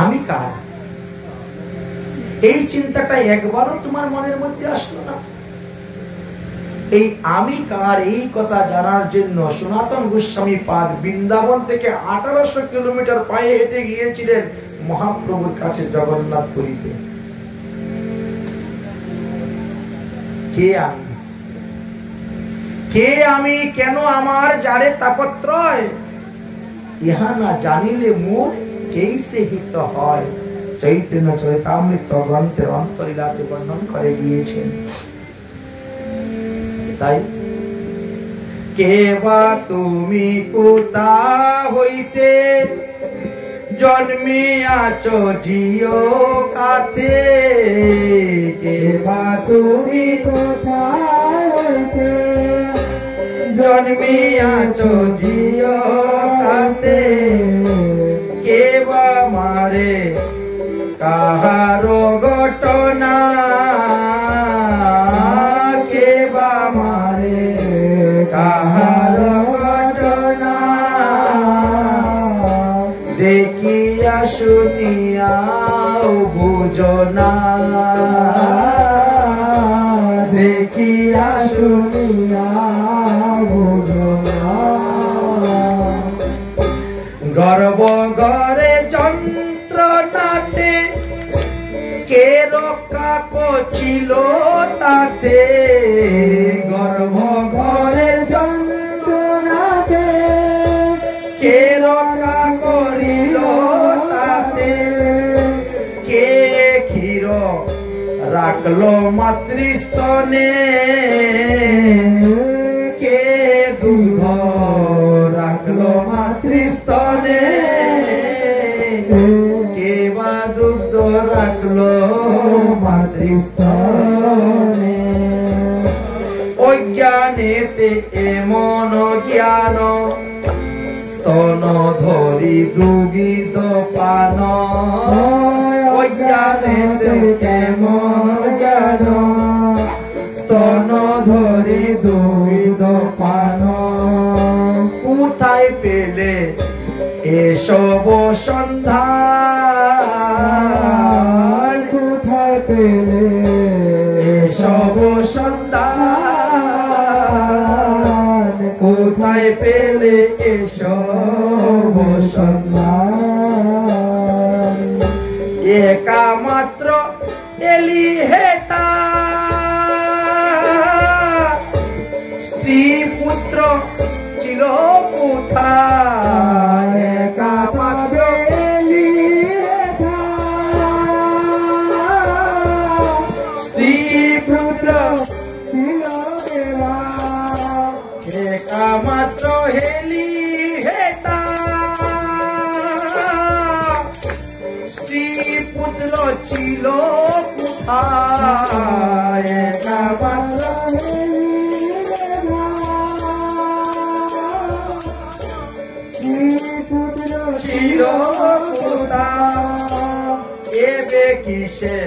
আমি কার? এই চিন্তাটা একবারও তোমার মনের মধ্যে আসলো না। এই আমি কার এই কথা জানার জন্য সনাতন গোস্বামী পাদ বৃন্দাবন থেকে 1800 কিলোমিটার পায়ে হেঁটে গিয়েছিলেন মহাপ্রভুর কাছে জগন্নাথপুরীতে। কে আমি, কে আমি, কেন আমার যারে তাপত্রয়, ইহা না জানিলে মোর কেইসে হিত হয়। চৈতন্য চরিতামৃত গ্রন্থের অন্তরীলাতে বর্ণন করে গিয়েছেন। তাই কে বা তুমি কোথা হইতে জন্মিয়াছ জিও কাতে, কে বা তুমি কোথা হইতে জন্মিয়াছ জিও কাতে, কে বা মারে কাহারো ঘটনা, কে বা মারে কাহারো ঘটনা, দেখিয়া শুনিয়া বুঝনা, দেখিয়া শুনিয়া বুঝনা। গর্ব গরে যন্ত্রণাতে কে রক্ষা করছিল তাতে, গর্ব ঘরের যন্ত্রণাতে কে রক্ষা করিল তাতে, কে ক্ষীর রাখলো মাতৃস্তনে, কে দুধ রাখলো মাতৃস্তনে, কে বা দুধ রাখলো মাতৃস্তনে। অজ্ঞানেতে এমন জ্ঞান স্তন ধরি দুগিদ পান, অজ্ঞানেতে এমন জ্ঞান স্তন ধরি দুগিদ পান, কোথায় পেলে এসব সন্ধান, কোথায় পেলে এসব সন্ধান, কোথায় পেলে এসব সন্ধান। একা মাত্র এলি হেতা স্ত্রী পুত্র ছিল কোথায়, একা মাত্র এলি হেতা স্ত্রী পুত্র ছিল কেবা, একা মাত্র হেলি হেতা স্ত্রী পুত্র ছিল কোথায়, একা মাত্র ছিল কোথায়। এবে কিসে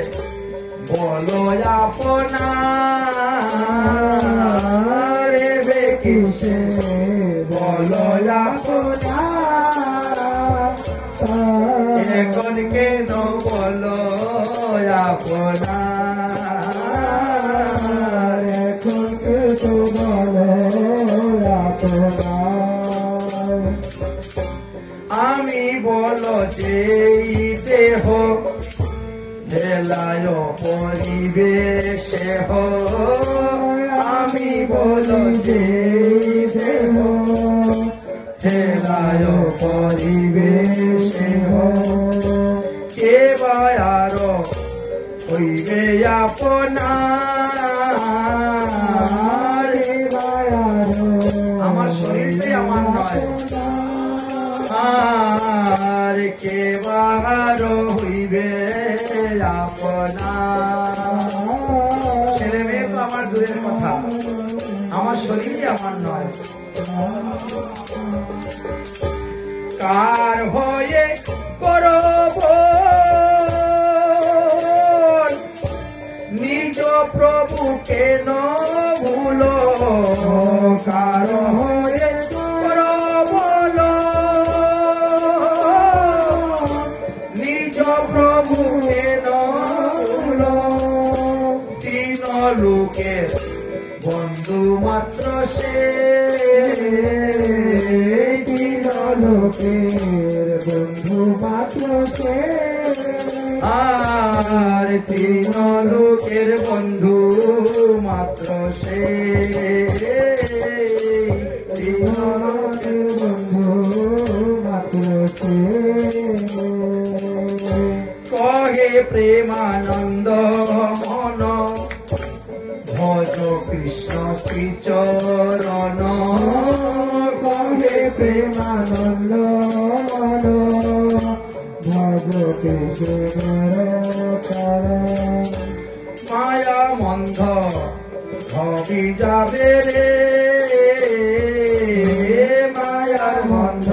বলো আপনার, এবে কিসে বলো আপনার, এখন কেন বলো আপনার, এখন কেন বলো আপনার। আমি বলো যে দেহ হেলায় পরিবেশে হো, আমি বলো যে দেহ হেলায় পরিবেশে হো, কে বা আরো হইবে আপনার, আমার শরীরটাই আমার নয়, আর কে বাহার হইবে আপনার। ছেলে মেয়ে তো আমার দূরের কথা, আমার শরীরই আমার নয়। কার হয়ে করব নিজ প্রভু কেন ভুলো, কার হয়ে করব নিজ প্রভু কেন ভুলো, তিন লোকের বন্ধু মাত্র সে, তিন লোকের বন্ধু মাত্র সে, আর আর তিন লোকের বন্ধু মাত্র সে, তিন লোকের বন্ধু মাত্র সে। কহে প্রেমানন্দ মন ভজ কৃষ্ণ শ্রীচরণ, কহে প্রেমানন্দ মন ভজ কৃষ্ণ চরণ। মায়া মন্ধ হবি যাবে রে, মায়ার মন্ধ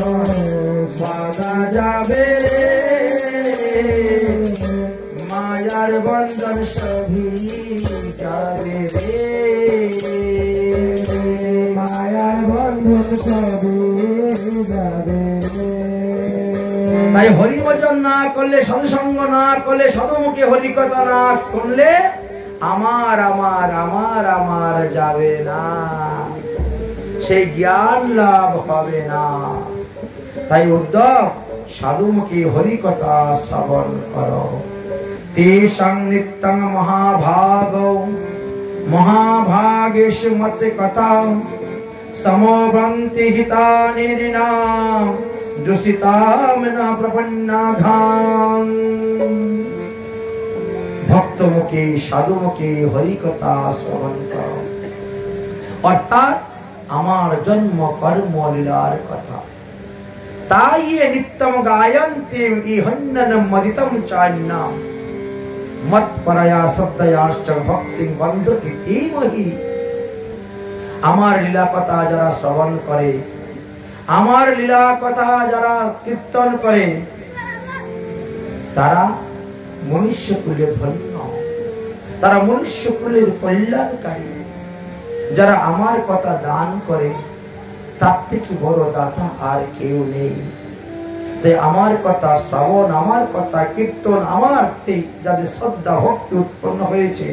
বাধা যাবে রে, মায়ার বন্ধন সবই যাবে রে, মায়ার বন্ধন সবই যাবে রে। তাই হরি ভজন না করলে, সৎসঙ্গ না করলে, সদমুখে হরিকথা না করলে আমার আমার আমার আমার যাবে না, সেই জ্ঞান লাভ হবে না। তাই উদ্যোগ সাধুমুখী হরিকথা শ্রবণ করো। তেষাং নিত্যং মহাভাগ মহাভাগেষু মতে কথা সমবন্তি হিতানি ঋণাম দুষিতাম ন প্রপন্নাঘাম। ভক্তমুখী সাধুমুখী হরিকথা শ্রবণ করো, অর্থাৎ আমার জন্ম কর্ম লীলার কথা। তাই নিত্যম গায়ন্তি ইহন্ননম মদিতম চান্নাম মৎপরয়া শব্দয়াশ্চ ভক্তিং বন্ধতি ধীমহি। আমার লীলা কথা যারা শ্রবণ করে, আমার লীলা কথা যারা কীর্তন করে, তারা মনুষ্য কুলের ধন্য, তারা মনুষ্য কুলের কল্যাণকারী। যারা আমার কথা দান করে, তার থেকে বড় দাতা আর কেউ নেই। তাই আমার কথা শ্রবণ, আমার কথা কীর্তন, আমার যাদের শ্রদ্ধা ভক্তি উৎপন্ন হয়েছে,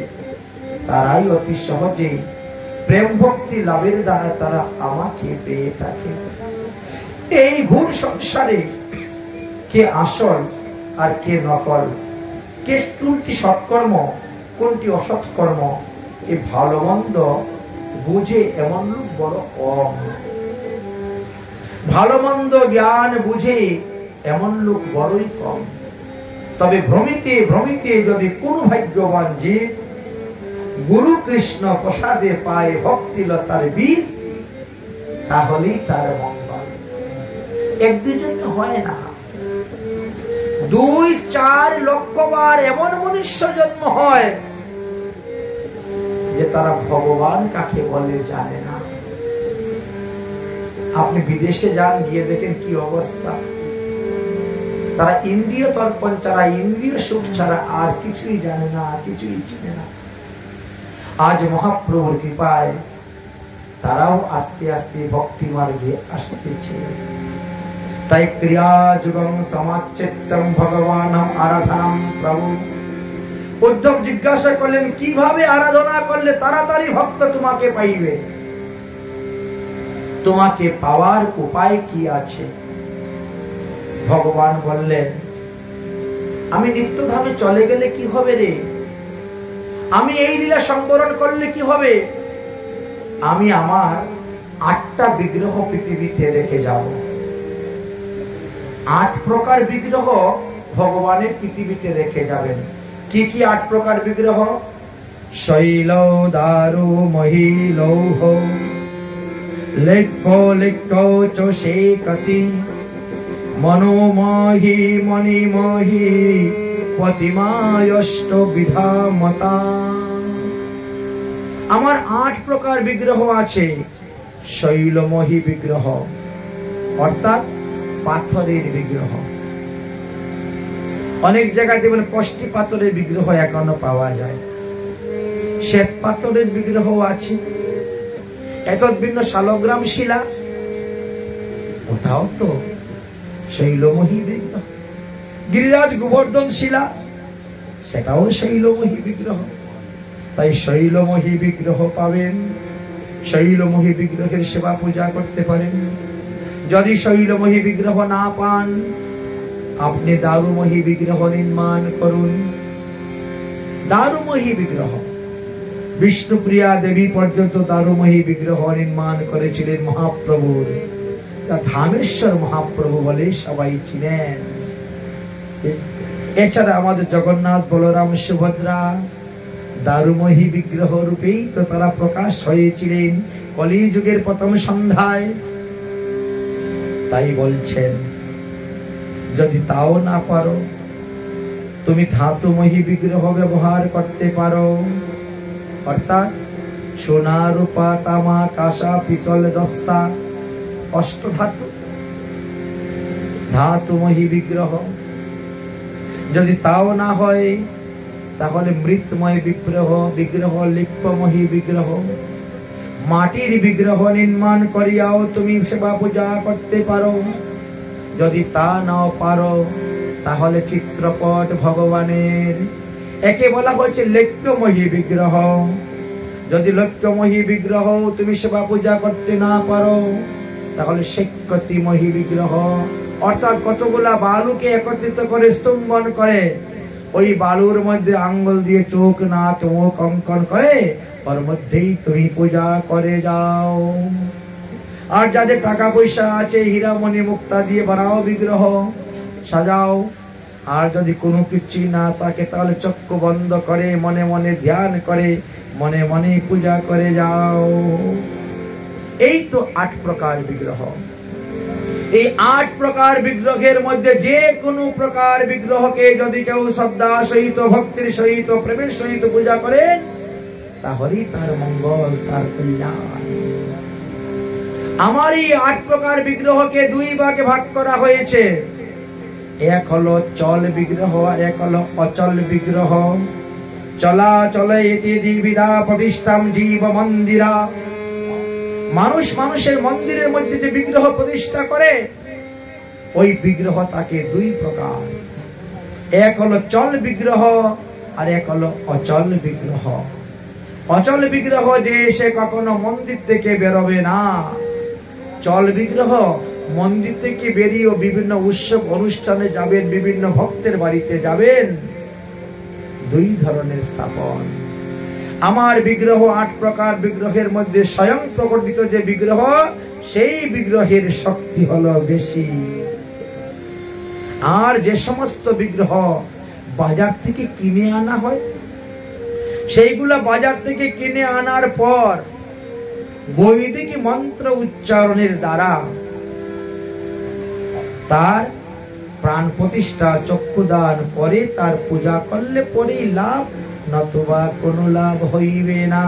তারাই অতি সহজে প্রেম ভক্তি লাভের দ্বারা তারা আমাকে পেয়ে থাকে। এই ঘোর সংসারে কে আসল আর কে নকল, কে কোনটি সৎকর্ম কোনটি অসৎকর্ম, এই ভালো মন্দ বুঝে এমন লোক বড় কম। ভালো মন্দ জ্ঞান বুঝে এমন লোক বড়ই কম। তবে ভ্রমিতে ভ্রমিতে যদি কোন ভাগ্যবান জীব গুরু কৃষ্ণ প্রসাদে পায় ভক্তিলতার বীজ, তাহলেই তার মঙ্গল। এক দুজন হয় না, 2-4 লক্ষবার এমন মনুষ্য জন্ম হয় যে তারা ভগবান কাকে বলে জানে না। আপনি বিদেশে যান, গিয়ে দেখেন কি অবস্থা। তারা ইন্দ্রিয় তর্পণ ছাড়া, ইন্দ্রিয় সুখ ছাড়া আর কিছুই জানে না, কিছুই চিনে না। আজ মহাপ্রভুর কৃপায় তারাও আস্তে আস্তে ভক্তি মার্গে আসতেছে। তাই ক্রিয়া যুগম সমাচ্চিত্তম ভগবানম আরাধনাম প্রভু। উদ্ধব জিজ্ঞাসা করলেন, কিভাবে আরাধনা করলে তাড়াতাড়ি ভক্ত তোমাকে পাইবে? তোমাকে পাওয়ার উপায় কি আছে? ভগবান বললেন, আমি নিত্যধামে চলে গেলে কি হবে রে? আমি এই লীলা সংবরণ করলে কি হবে? আমি আমার 8টা বিগ্রহ পৃথিবীতে রেখে যাব। 8 প্রকার বিগ্রহ ভগবানের পৃথিবীতে রেখে যাবেন। কি কি 8 প্রকার বিগ্রহ? শৈল দারু মহিলৌহ লেক্ষ লেক্ষ চোষে কতি মনোমহি মণিমহি প্রতিমায়ষ্ট বিধামতা। আমার 8 প্রকার বিগ্রহ আছে। শৈলমহি বিগ্রহ অর্থাৎ পাথরের বিগ্রহ। অনেক জায়গায় দেখবেন কষ্টি পাথরের বিগ্রহ এখনো পাওয়া যায়। শ্বেত পাথরের বিগ্রহ আছে। এতদ্ভিন্ন শালগ্রাম শিলা, ওটাও তো শৈলমহি বিগ্রহ। গিরিরাজ গোবর্ধন শিলা, সেটাও শৈলমহি বিগ্রহ। তাই শৈলমহি বিগ্রহ পাবেন, শৈলমহি বিগ্রহের সেবা পূজা করতে পারেন। যদি শৈলমহি বিগ্রহ না পান, আপনি দারুমহি বিগ্রহ নির্মাণ করুন। দারুময়ী বিগ্রহ। বিষ্ণুপ্রিয়া দেবী পর্যন্ত দারুময়ী বিগ্রহ নির্মাণ করেছিলেন মহাপ্রভুর। তা ধামেশ্বর মহাপ্রভু বলে সবাই চিনেন। এছাড়া আমাদের জগন্নাথ, বলরাম, সুভদ্রা দারুময়ী বিগ্রহ রূপেই তো তারা প্রকাশ হয়েছিলেন কলিযুগের প্রথম সন্ধ্যায়। তাই বলছেন, যদি তাও না পারো, তুমি ধাতুময়ী বিগ্রহ ব্যবহার করতে পারো। অর্থাৎ সোনা, রূপা, তামা, কাঁসা, পিতল, দস্তা, অষ্টধাতু ধাতুময়ী বিগ্রহ। যদি তাও না হয়, তাহলে মৃৎময় বিগ্রহ, লিপ্যময়ী বিগ্রহ, মাটির বিগ্রহ নির্মাণ করিয়াও তুমি সেবা পূজা করতে পারো। যদি তা নাও পারো, তাহলে চিত্রপট ভগবানের, একে বলা হয়েছে লক্ষ্যময়ী বিগ্রহ। যদি লক্ষ্যময়ী বিগ্রহ তুমি সেবা পূজা করতে না পারো, তাহলে শেক্ষতিময়ী বিগ্রহ। অর্থাৎ কতগুলা বালুকে একত্রিত করে স্তম্ভন করে, ওই বালুর মধ্যে আঙ্গুল দিয়ে চোখ, নাক, মুখ অঙ্কন করে ওর মধ্যেই তুমি পূজা করে যাও। আর যাদের টাকা পয়সা আছে, হীরামণি মুক্তা দিয়ে বানাও বিগ্রহ, সাজাও। আর যদি কোনো কিছু না থাকে, তাহলে চক্ষু বন্ধ করে মনে মনে ধ্যান করে মনে মনে পূজা করে যাও। এই তো 8 প্রকার বিগ্রহ। এই 8 প্রকার বিগ্রহের মধ্যে যে কোনো প্রকার বিগ্রহকে যদি কেউ শ্রদ্ধা সহিত, ভক্তির সহিত, প্রেমের সহিত পূজা করেন, তাহলেই তার মঙ্গল, তার কল্যাণ। আমার এই 8 প্রকার বিগ্রহকে 2 ভাগে ভাগ করা হয়েছে। এক হলো চল বিগ্রহ, এক হলো অচল বিগ্রহ। চলাচলে ইতি বিদা প্রতিষ্ঠাম জীব মন্দিরা। মানুষ মানুষের মন্দিরের মধ্যে যে বিগ্রহ প্রতিষ্ঠা করে, ওই বিগ্রহ তাকে 2 প্রকার। এক হলো চল বিগ্রহ, আর এক হলো অচল বিগ্রহ। অচল বিগ্রহ যে সে কখনো মন্দির থেকে বেরোবে না। চল বিগ্রহ মন্দির থেকে বেরিয়ে বিভিন্ন উৎসব অনুষ্ঠানে যাবেন, বিভিন্ন ভক্তের বাড়িতে যাবেন। 2 ধরনের স্থাপন। আমার বিগ্রহ 8 প্রকার বিগ্রহের মধ্যে স্বয়ং প্রকটিত যে বিগ্রহ, সেই বিগ্রহের শক্তি হলো বেশি। আর যে সমস্ত বিগ্রহ বাজার থেকে কিনে আনা হয়, সেইগুলা বাজার থেকে কিনে আনার পর বৈদিক মন্ত্র উচ্চারণের দ্বারা তার প্রাণ প্রতিষ্ঠা, চক্ষুদান করে তার পূজা করলে পরেই লাভ, নতুবা কোনো লাভ হইবে না।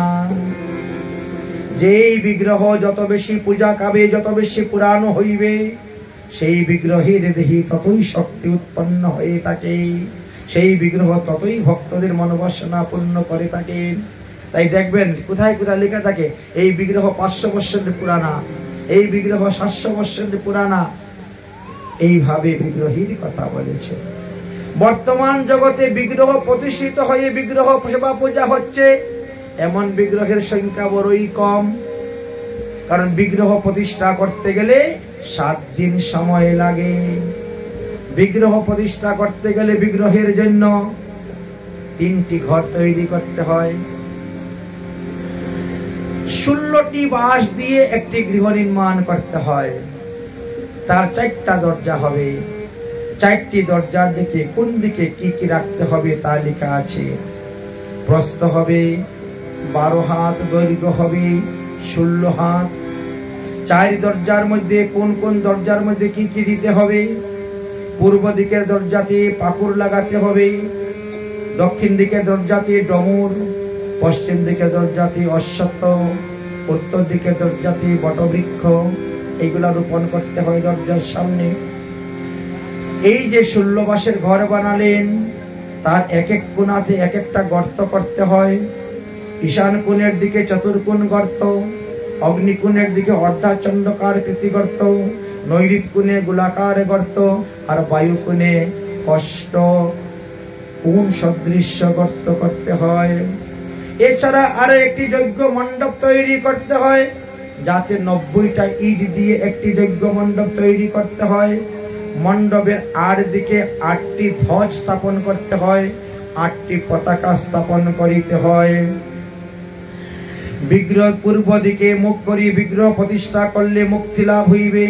যেই বিগ্রহ যত বেশি পূজা পাবে, যত বেশি পুরানো হইবে, সেই বিগ্রহের দেহে ততই শক্তি উৎপন্ন হয়ে থাকে, সেই বিগ্রহ ততই ভক্তদের মনোবাসনা পূর্ণ করে থাকে। তাই দেখবেন কোথায় কোথায় লেখা থাকে, এই বিগ্রহ 500 বৎসরের পুরানা, এই বিগ্রহ 700 বৎসরের পুরানা। এইভাবে বিগ্রহের কথা বলেছে। বর্তমান জগতে বিগ্রহ প্রতিষ্ঠিত হয়ে বিগ্রহ সেবা পূজা হচ্ছে, এমন বিগ্রহের সংখ্যা বড়ই কম। কারণ বিগ্রহ প্রতিষ্ঠা করতে গেলে 7 দিন সময় লাগে। বিগ্রহ প্রতিষ্ঠা করতে গেলে বিগ্রহের জন্য 3টি ঘর তৈরি করতে হয়। 16টি বাঁশ দিয়ে একটি গৃহ নির্মাণ করতে হয়। তার 4টা দরজা হবে। 4টি দরজার দিকে কোন দিকে কি কি রাখতে হবে তা লেখা আছে। প্রস্থ হবে 12 হাত, দৈর্ঘ্য হবে 16 হাত। 4 দরজার মধ্যে কোন কোন দরজার মধ্যে কি কি দিতে হবে। পূর্ব দিকের দরজাতে পাকুর লাগাতে হবে, দক্ষিণ দিকের দরজাতে ডমর, পশ্চিম দিকের দরজাতে অশ্বত্থ, উত্তর দিকের দরজাতে বটবৃক্ষ। এগুলা রোপণ করতে হয় দরজার সামনে। এই যে 16 বাঁশের ঘর বানালেন, তার এক এক কোণাতে এক একটা গর্ত করতে হয়। ঈশান কোণের দিকে চতুর্কোণ গর্ত, অগ্নিকোণের দিকে অর্ধাচন্দ্রাকার কৃতি গর্ত, নৈঋত কোণে গোলাকার গর্ত, আর বায়ু কোণে অষ্ট কোণ সদৃশ্য গর্ত করতে হয়। এছাড়া আরো একটি যজ্ঞ মণ্ডপ তৈরি করতে হয়, যাতে 90টা ইট দিয়ে একটি যজ্ঞ মণ্ডপ তৈরি করতে হয়। মণ্ডপের আর দিকে 8টি ধ্বজ স্থাপন করতে হয়, 8টি পতাকা স্থাপন করিতে হয়। বিগ্রহ পূর্ব দিকে মুখ করি বিগ্রহ প্রতিষ্ঠা করলে মুক্তি লাভ হইবে।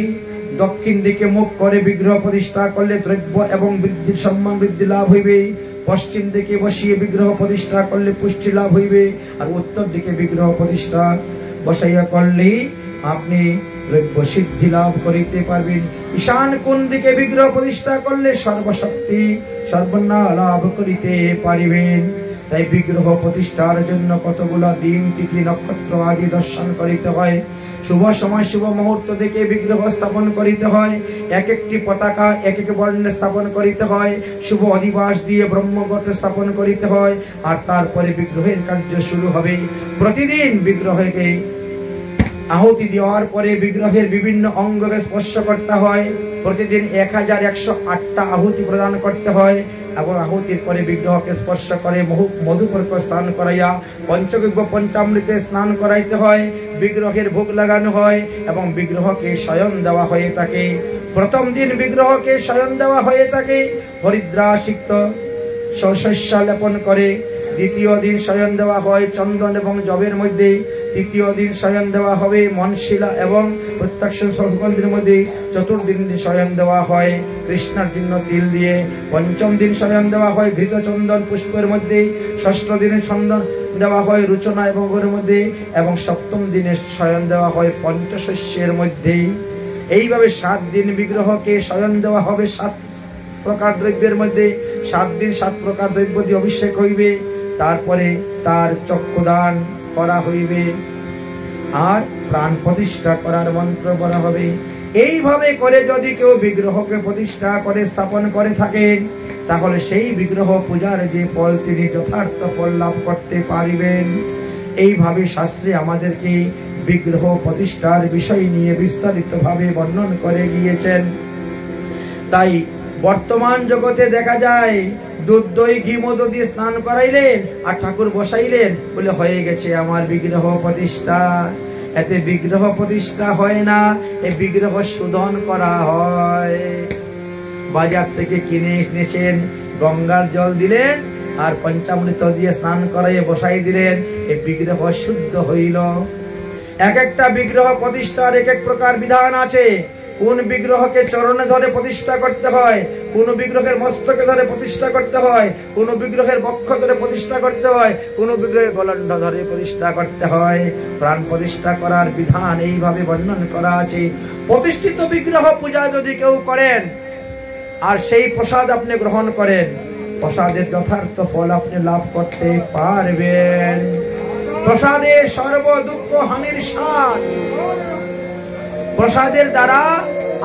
দক্ষিণ দিকে মুখ করে বিগ্রহ প্রতিষ্ঠা করলে দ্রব্য এবং বৃদ্ধির সম্মান বৃদ্ধি লাভ হইবে। পশ্চিম দিকে বসিয়ে বিগ্রহ প্রতিষ্ঠা করলে পুষ্টি লাভ হইবে। আর উত্তর দিকে বিগ্রহ প্রতিষ্ঠা বসাইয়া করলে আপনি দ্রব্য সিদ্ধি লাভ করিতে পারবেন। ঈশান কোণ দিকে বিগ্রহ প্রতিষ্ঠা করলে সর্বশক্তি সর্বনা লাভ করিতে পারিবেন। তাই বিগ্রহ প্রতিষ্ঠার জন্য কতগুলা দিন তিথি নক্ষত্র আদি দর্শন করিতে হয়। শুভ সময় শুভ মুহূর্ত দেখে বিগ্রহ স্থাপন করিতে হয়। এক একটি পতাকা এক এক বর্ণে স্থাপন করিতে হয়। শুভ অধিবাস দিয়ে ব্রহ্মগর্তে স্থাপন করিতে হয়। আর তারপরে বিগ্রহের কার্য শুরু হবে। প্রতিদিন বিগ্রহকে আহুতি দেওয়ার পরে বিগ্রহের বিভিন্ন অঙ্গকে স্পর্শ করতে হয়। প্রতিদিন 1108টা আহুতি প্রদান করতে হয় এবং আহুতির পরে বিগ্রহকে স্পর্শ করে মধুপর্ক স্নান করাইয়া পঞ্চগব্য পঞ্চামৃতে স্নান করাইতে হয়। বিগ্রহের ভোগ লাগানো হয় এবং বিগ্রহকে শয়ন দেওয়া হয়ে থাকে। প্রথম দিন বিগ্রহকে শয়ন দেওয়া হয়ে থাকে হরিদ্রাসিক্ত শস্য লেপন করে। দ্বিতীয় দিন শয়ন দেওয়া হয় চন্দন এবং জবের মধ্যে। তৃতীয় দিন শয়ন দেওয়া হবে মনশিলা এবং প্রত্যক্ষ সুগন্ধির মধ্যে। চতুর্দিন শয়ন দেওয়া হয় কৃষ্ণার জন্য তিল দিয়ে। পঞ্চম দিন শয়ন দেওয়া হয় ঘৃত চন্দন পুষ্পের মধ্যে। ষষ্ঠ দিনে চন্দন দেওয়া হয় রুচনা এবং গোর মধ্যে এবং সপ্তম দিনে শয়ন দেওয়া হয় পঞ্চশস্যের মধ্যে। এইভাবে 7 দিন বিগ্রহকে শয়ন দেওয়া হবে 7 প্রকার দ্রব্যের মধ্যে। 7 দিন 7 প্রকার দ্রব্য দিয়ে অভিষেক হইবে। তারপরে তার চক্ষুদান করা হইবে আর প্রাণ প্রতিষ্ঠা করার মন্ত্র বলা হবে। এইভাবে করে যদি কেউ বিগ্রহকে প্রতিষ্ঠা করে স্থাপন করে থাকেন তাহলে সেই বিগ্রহ পূজার যে ফল তিনি যথার্থ ফল লাভ করতে পারিবেন। এইভাবে শাস্ত্রে আমাদেরকে বিগ্রহ প্রতিষ্ঠার বিষয় নিয়ে বিস্তারিতভাবে বর্ণন করে গিয়েছেন। তাই বর্তমান জগতে দেখা যায় দুধ দই ঘি মধু দিয়ে স্নান করাইলেন আর ঠাকুর বসাইলেন বলে হয়ে গেছে আমার বিগ্রহ প্রতিষ্ঠা। এতে বিগ্রহ প্রতিষ্ঠা হয় না, এই বিগ্রহ শোধন করা হয়। বাজার থেকে কিনে এনেছেন, গঙ্গার জল দিলেন আর পঞ্চামৃত দিয়ে স্নান করাইয়ে বসাই দিলেন, এই বিগ্রহ শুদ্ধ হইল। এক একটা বিগ্রহ প্রতিষ্ঠার এক এক প্রকার বিধান আছে। কোন বিগ্রহকে চরণে ধরে প্রতিষ্ঠা করতে হয়, কোন বিগ্রহের মস্তকে ধরে প্রতিষ্ঠা করতে হয়, কোন বিগ্রহের বক্ষ ধরে প্রতিষ্ঠা করতে হয়, কোন বিগ্রহের গলণ্ড ধরে প্রতিষ্ঠা করতে হয়। প্রাণ প্রতিষ্ঠা করার বিধান এইভাবে বর্ণন করা আছে। প্রতিষ্ঠিত বিগ্রহ পূজা যদি কেউ করেন আর সেই প্রসাদ আপনি গ্রহণ করেন, প্রসাদের যথার্থ ফল আপনি লাভ করতে পারবেন। প্রসাদে সর্ব দুঃখ হানির সার। প্রসাদের দ্বারা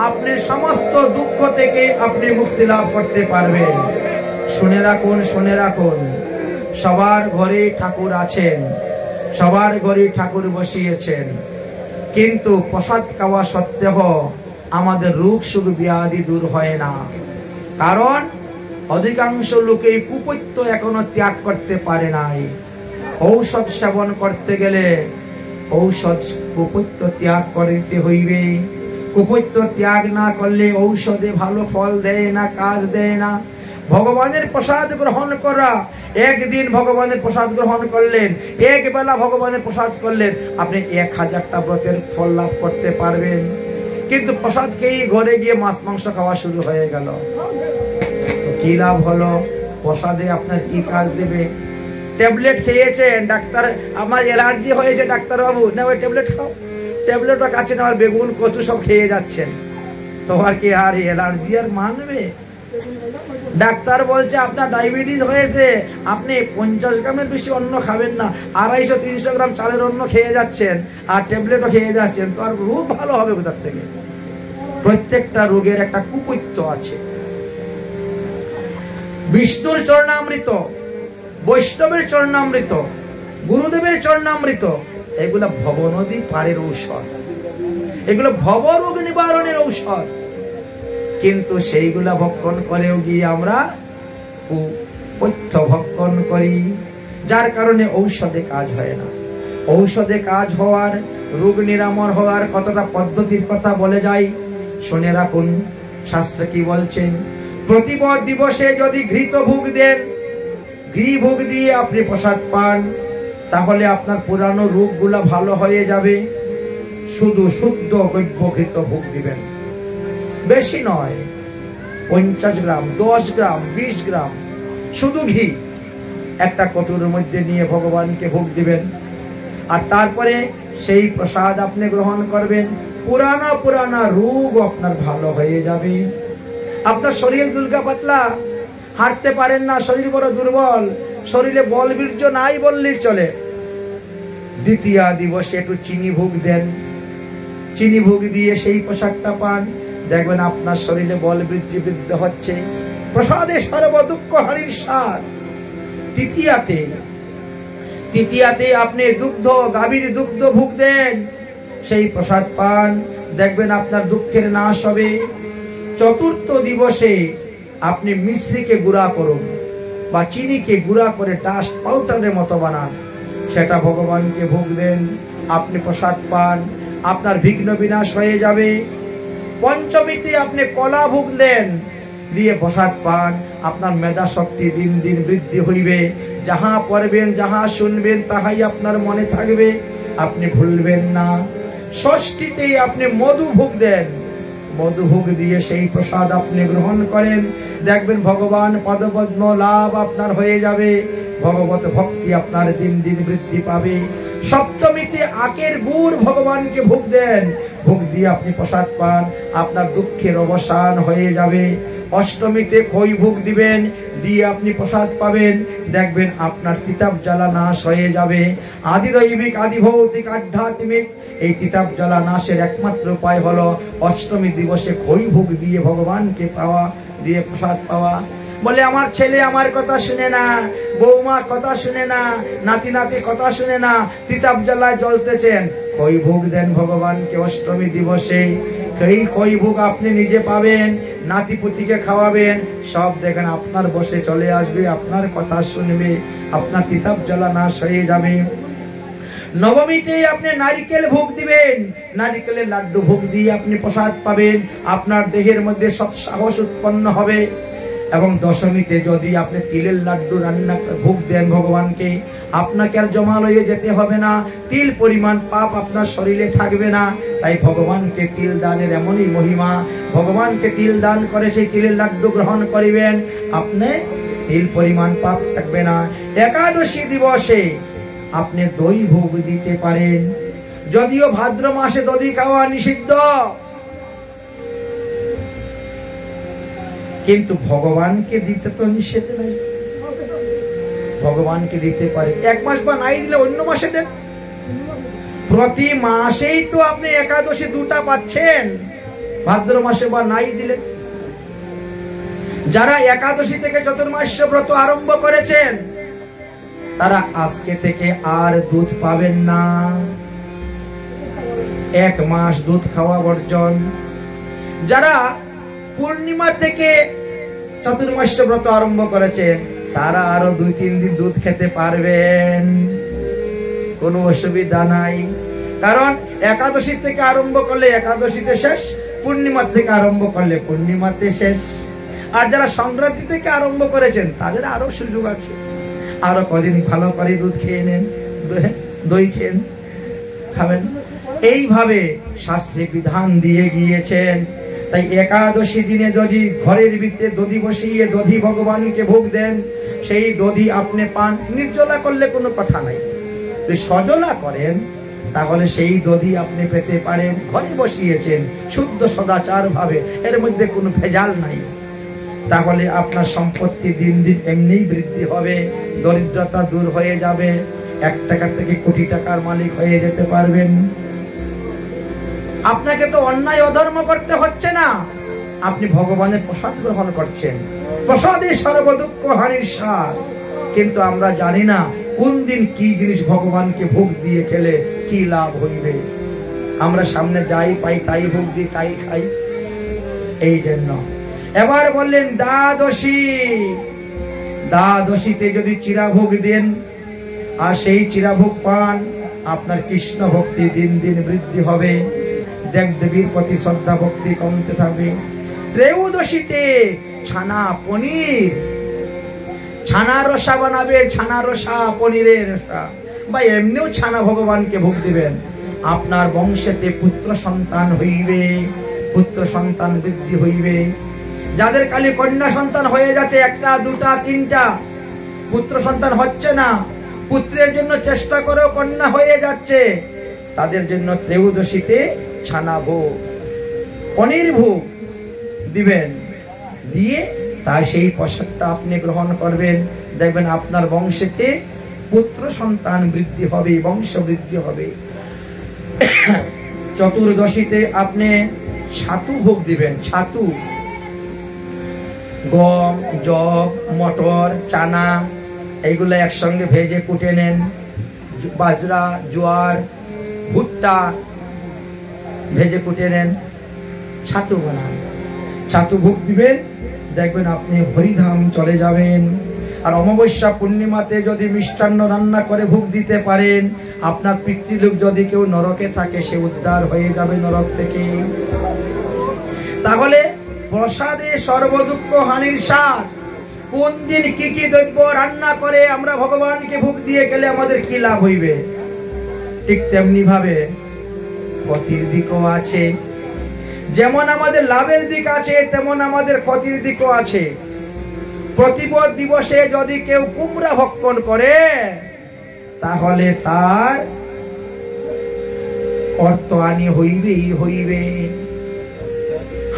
আপনি সমস্ত দুঃখ থেকে আপনি মুক্তি লাভ করতে পারবেন। শুনে রাখুন, শুনে রাখুন, সবার ঘরে ঠাকুর আছেন, সবার ঘরে ঠাকুর বসিয়েছেন, কিন্তু প্রসাদ খাওয়া সত্ত্বেও আমাদের রোগ সুখ ব্যাধি দূর হয় না। কারণ অধিকাংশ লোকেই কুপৈত্য এখনো ত্যাগ করতে পারে নাই। ঔষধ সেবন করতে গেলে ঔষধ কুপৈত্য ত্যাগ করিতে হইবে। কুপৈত্য ত্যাগ না করলে ঔষধে ভালো ফল দেয় না, কাজ দেয় না। ভগবানের প্রসাদ গ্রহণ করা, একদিন ভগবানের প্রসাদ গ্রহণ করলেন, এক বেলা ভগবানের প্রসাদ করলেন, আপনি 1000টা ব্রতের ফল লাভ করতে পারবেন। কিন্তু প্রসাদ খেয়ে ঘরে গিয়ে মাছ মাংস খাওয়া শুরু হয়ে গেল, কি লাভ হলো? প্রসাদে আপনার কি কাজ দেবে? ট্যাবলেট খেয়েছেন, ডাক্তার আমার অ্যালার্জি হয়েছে, ডাক্তার বাবু না ওই ট্যাবলেট খাও, ট্যাবলেটটা কাছে না, বেগুন কচু সব খেয়ে যাচ্ছেন, তোমার কি আর অ্যালার্জি আর মানবে? ডাক্তার বলছে আপনার ডায়াবেটিস হয়েছে, আপনি 50 গ্রামের বেশি অন্ন খাবেন না, 250-300 গ্রাম চালের অন্ন খেয়ে যাচ্ছেন আর ট্যাবলেটও খেয়ে যাচ্ছেন, তো আর রোগ ভালো হবে কোথার থেকে? প্রত্যেকটা রোগের একটা কুপৈত্য আছে। বিষ্ণুর চরণামৃত, বৈষ্ণবের চরণামৃত, গুরুদেবের চরণামৃত, এগুলা ভবনদী পাড়ের ঔষধ, এগুলো ভবরোগ নিবারণের ঔষধ। কিন্তু সেইগুলা ভক্ষণ করেও গিয়ে আমরা কুপৈত্য ভক্ষণ করি, যার কারণে ঔষধে কাজ হয় না। ঔষধে কাজ হওয়ার, রোগ নিরাময় হওয়ার কতটা পদ্ধতির কথা বলে যাই, শুনে রাখুন। শাস্ত্র কি বলছেন? প্রতিপদ দিবসে যদি ঘৃত ভোগ দেন, ঘি ভোগ দিয়ে আপনি প্রসাদ পান, তাহলে আপনার পুরানো রোগগুলা ভালো হয়ে যাবে। শুধু শুদ্ধ গব্যঘৃত ভোগ দিবেন, বেশি নয়, 50 গ্রাম, 10 গ্রাম, 20 গ্রাম শুধু ঘি একটা কটুর মধ্যে নিয়ে ভগবানকে ভোগ দিবেন। আর তারপরে সেই প্রসাদ আপনি গ্রহণ করবেন। পুরানা রোগ আপনার ভালো হয়ে যাবে। আপনার শরীর দুর্গা পাতলা, হাঁটতে পারেন না, শরীর বড় দুর্বল, শরীরে বল বীর্য নাই বললেই চলে, দ্বিতীয়া দিবসে একটু চিনি ভোগ দেন। চিনি ভোগ দিয়ে সেই প্রসাদটা পান, দেখবেন আপনার শরীরে বল বৃদ্ধি বৃদ্ধি হচ্ছে। প্রসাদে সর্ব দুঃখ হারির সার। তৃতীয়াতে আপনি দুগ্ধ, গাভীর দুগ্ধ ভোগ দেন, সেই প্রসাদ পান, দেখবেন আপনার দুঃখের নাশ হবে। চতুর্থ দিবসে আপনি মিশ্রিকে গুঁড়া করুন বা চিনিকে গুঁড়া করে ডাস্ট পাউডারের মতো বানান, সেটা ভগবানকে ভোগ দেন, আপনি প্রসাদ পান, আপনার বিঘ্ন বিনাশ হয়ে যাবে। পঞ্চমীতে আপনি কলা ভোগ দেন, দিয়ে প্রসাদ পান, আপনার মেধা শক্তি দিন দিন বৃদ্ধি হইবে। যাহা পড়বেন, যাহা শুনবেন, তাহাই আপনার মনে থাকবে, আপনি ভুলবেন না। ষষ্ঠীতে আপনি মধু ভোগ দেন, মধু ভোগ দিয়ে সেই প্রসাদ আপনি গ্রহণ করেন, দেখবেন ভগবান পদপদ্ম লাভ আপনার হয়ে যাবে, ভগবত ভক্তি আপনার দিন দিন বৃদ্ধি পাবে। সপ্তমীতে আখের গুড় ভগবানকে ভোগ দেন, ভোগ দিয়ে আপনি প্রসাদ পান, আপনার দুঃখের অবসান হয়ে যাবে। অষ্টমীতে খই ভোগ দিবেন, দিয়ে আপনি প্রসাদ পাবেন, দেখবেন আপনার তিতাব জ্বালা নাশ হয়ে যাবে। আদি দৈবিক, আদি ভৌতিক, আধ্যাত্মিক এই তিতাব জ্বালা নাশের একমাত্র উপায় হলো অষ্টমী দিবসে খই ভোগ দিয়ে ভগবানকে পাওয়া, দিয়ে প্রসাদ পাওয়া। বলে আমার ছেলে আমার কথা শুনে না, বৌমা কথা শুনে না, নাতি নাতি কথা শুনে না, তিতাব জ্বালায় জ্বলতেছেন, খই ভোগ দেন ভগবানকে অষ্টমী দিবসে। সেই খই ভোগ আপনি নিজে পাবেন, নাতিপুতিকে খাওয়াবেন, সব দেখেন আপনার বসে চলে আসবে, আপনার কথা শুনবে, আপনার তিতাব জ্বালা নাশ হয়ে যাবে। নবমীতে আপনি নারিকেল ভোগ দিবেন, নারিকেলের লাড্ডু ভোগ দিয়ে আপনি প্রসাদ পাবেন, আপনার দেহের মধ্যে সৎসাহস উৎপন্ন হবে। এবং দশমীতে যদি আপনি তিলের লাড্ডু রান্না ভোগ দেন ভগবানকে, আপনাকে আর জমালয়ে যেতে হবে না, তিল পরিমাণ পাপ আপনার শরীরে থাকবে না। তাই ভগবানকে তিল দানের এমনই মহিমা, ভগবানকে তিল দান করে সেই তিলের লাড্ডু গ্রহণ করিবেন, আপনি তিল পরিমাণ পাপ থাকবে না। একাদশী দিবসে আপনি দই ভোগ দিতে পারেন, যদিও ভাদ্র মাসে দধি খাওয়া নিষিদ্ধ, কিন্তু ভগবানকে দিতে তো নিষেধ নাই, ভগবানকে দিতে পারে। এক মাস বা নাই দিলে অন্য মাসে দেন, প্রতি মাসেই তো আপনি একাদশী দুটা পাচ্ছেন, ভাদ্র মাসে বা নাই দিলেন। যারা একাদশী থেকে চতুর্মাস্য ব্রত আরম্ভ করেছেন, তারা আজকে থেকে আর দুধ পাবেন না, 1 মাস দুধ খাওয়া বর্জন। যারা পূর্ণিমা থেকে চতুর্মাস্য ব্রত আরম্ভ করেছেন, তারা আরো 2-3 দিন দুধ খেতে পারবেন, কোনো অসুবিধা নাই। কারণ একাদশী থেকে আরম্ভ করলে একাদশীতে শেষ, পূর্ণিমা থেকে আরম্ভ করলে পূর্ণিমাতে শেষ। আর যারা সংক্রান্তি থেকে আরম্ভ করেছেন, তাদের আরো সুযোগ আছে, আরো কদিন ভালো করে দুধ খেয়ে নেন, দই খেন, খাবেন। এইভাবে শাস্ত্রে বিধান দিয়ে গিয়েছেন। তাই একাদশী দিনে যদি ঘরের ভিতরে দধি বসিয়ে দধি ভগবানকে ভোগ দেন, সেই দধি আপনি পান। নির্জলা করলে কোনো কথা নাই, যদি সজলা করেন তাহলে সেই দধি আপনি পেতে পারেন। ঘরে বসিয়েছেন শুদ্ধ সদাচার ভাবে, এর মধ্যে কোনো ভেজাল নাই, তাহলে আপনার সম্পত্তি দিন দিন এমনি বৃদ্ধি হবে, দরিদ্রতা দূর হয়ে যাবে, 1 টাকা থেকে কোটি টাকার মালিক হয়ে যেতে পারবেন। আপনাকে তো অন্যায় অধর্ম করতে হচ্ছে না, আপনি ভগবানের প্রসাদ গ্রহণ করছেন, প্রসাদে সর্ব দুঃখ হারির সার। কিন্তু আমরা জানি না কোন দিন কি জিনিস ভগবানকে ভোগ দিয়ে খেলে কি লাভ হইবে। আমরা সামনে যাই পাই তাই ভোগ দিই, তাই খাই। এই জন্য এবার বললেন দ্বাদশী, দ্বাদশীতে যদি চিরাভোগ দেন আর সেই চিরাভোগ পান, আপনার কৃষ্ণ ভক্তি দিন দিন বৃদ্ধি হবে, দেব দেবীর প্রতি শ্রদ্ধা ভক্তি কমতে থাকবে। ত্রয়োদশীতে ছানা পনির, ছানা রসা বানাবে, ছানা রসা, পনিরের রসা, বা এমনিও ছানা ভগবানকে ভোগ দিবেন। আপনার বংশেতে পুত্র সন্তান হইবে, পুত্র সন্তান বৃদ্ধি হইবে। যাদের খালি কন্যা সন্তান হয়ে যাচ্ছে, একটা দুটা তিনটা, পুত্র সন্তান হচ্ছে না, পুত্রের জন্য চেষ্টা করেও কন্যা হয়ে যাচ্ছে, তাদের জন্য ত্রয়োদশীতে ছানা ভোগ, পনির ভোগ দিবেন। দিয়ে তাই সেই প্রসাদটা আপনি গ্রহণ করবেন, দেখবেন আপনার বংশেতে পুত্র সন্তান বৃদ্ধি হবে, বংশ বৃদ্ধি হবে। চতুর্দশীতে আপনি ছাতু ভোগ দিবেন। ছাতু, গম, জব, মটর, চানা, এইগুলো একসঙ্গে ভেজে কুটে নেন। বাজরা, জোয়ার, ভুট্টা ভেজে কুটে নেন, ছাতু বানান, ছাতু ভোগ দিবেন, দেখবেন আপনি হরিধাম চলে যাবেন। আর অমাবস্যা পূর্ণিমাতে যদি মিষ্টান্ন রান্না করে ভোগ দিতে পারেন, আপনার পিতৃলোক যদি কেউ নরকে থাকে, সে উদ্ধার হয়ে যাবে নরক থেকে। তাহলে প্রসাদে সর্বদুঃখ হানির সার। কোন দিন কি কি দ্রব্য রান্না করে আমরা ভগবানকে ভোগ দিয়ে গেলে আমাদের কি লাভ হইবে, ঠিক তেমনি ভাবে ক্ষতির দিকও আছে। যেমন আমাদের লাভের দিক আছে, তেমন আমাদের ক্ষতির দিকও আছে। প্রতিপদ দিবসে যদি কেউ কুমড়া ভক্ষণ করে, তাহলে তার অর্থহানি হইবেই হইবে।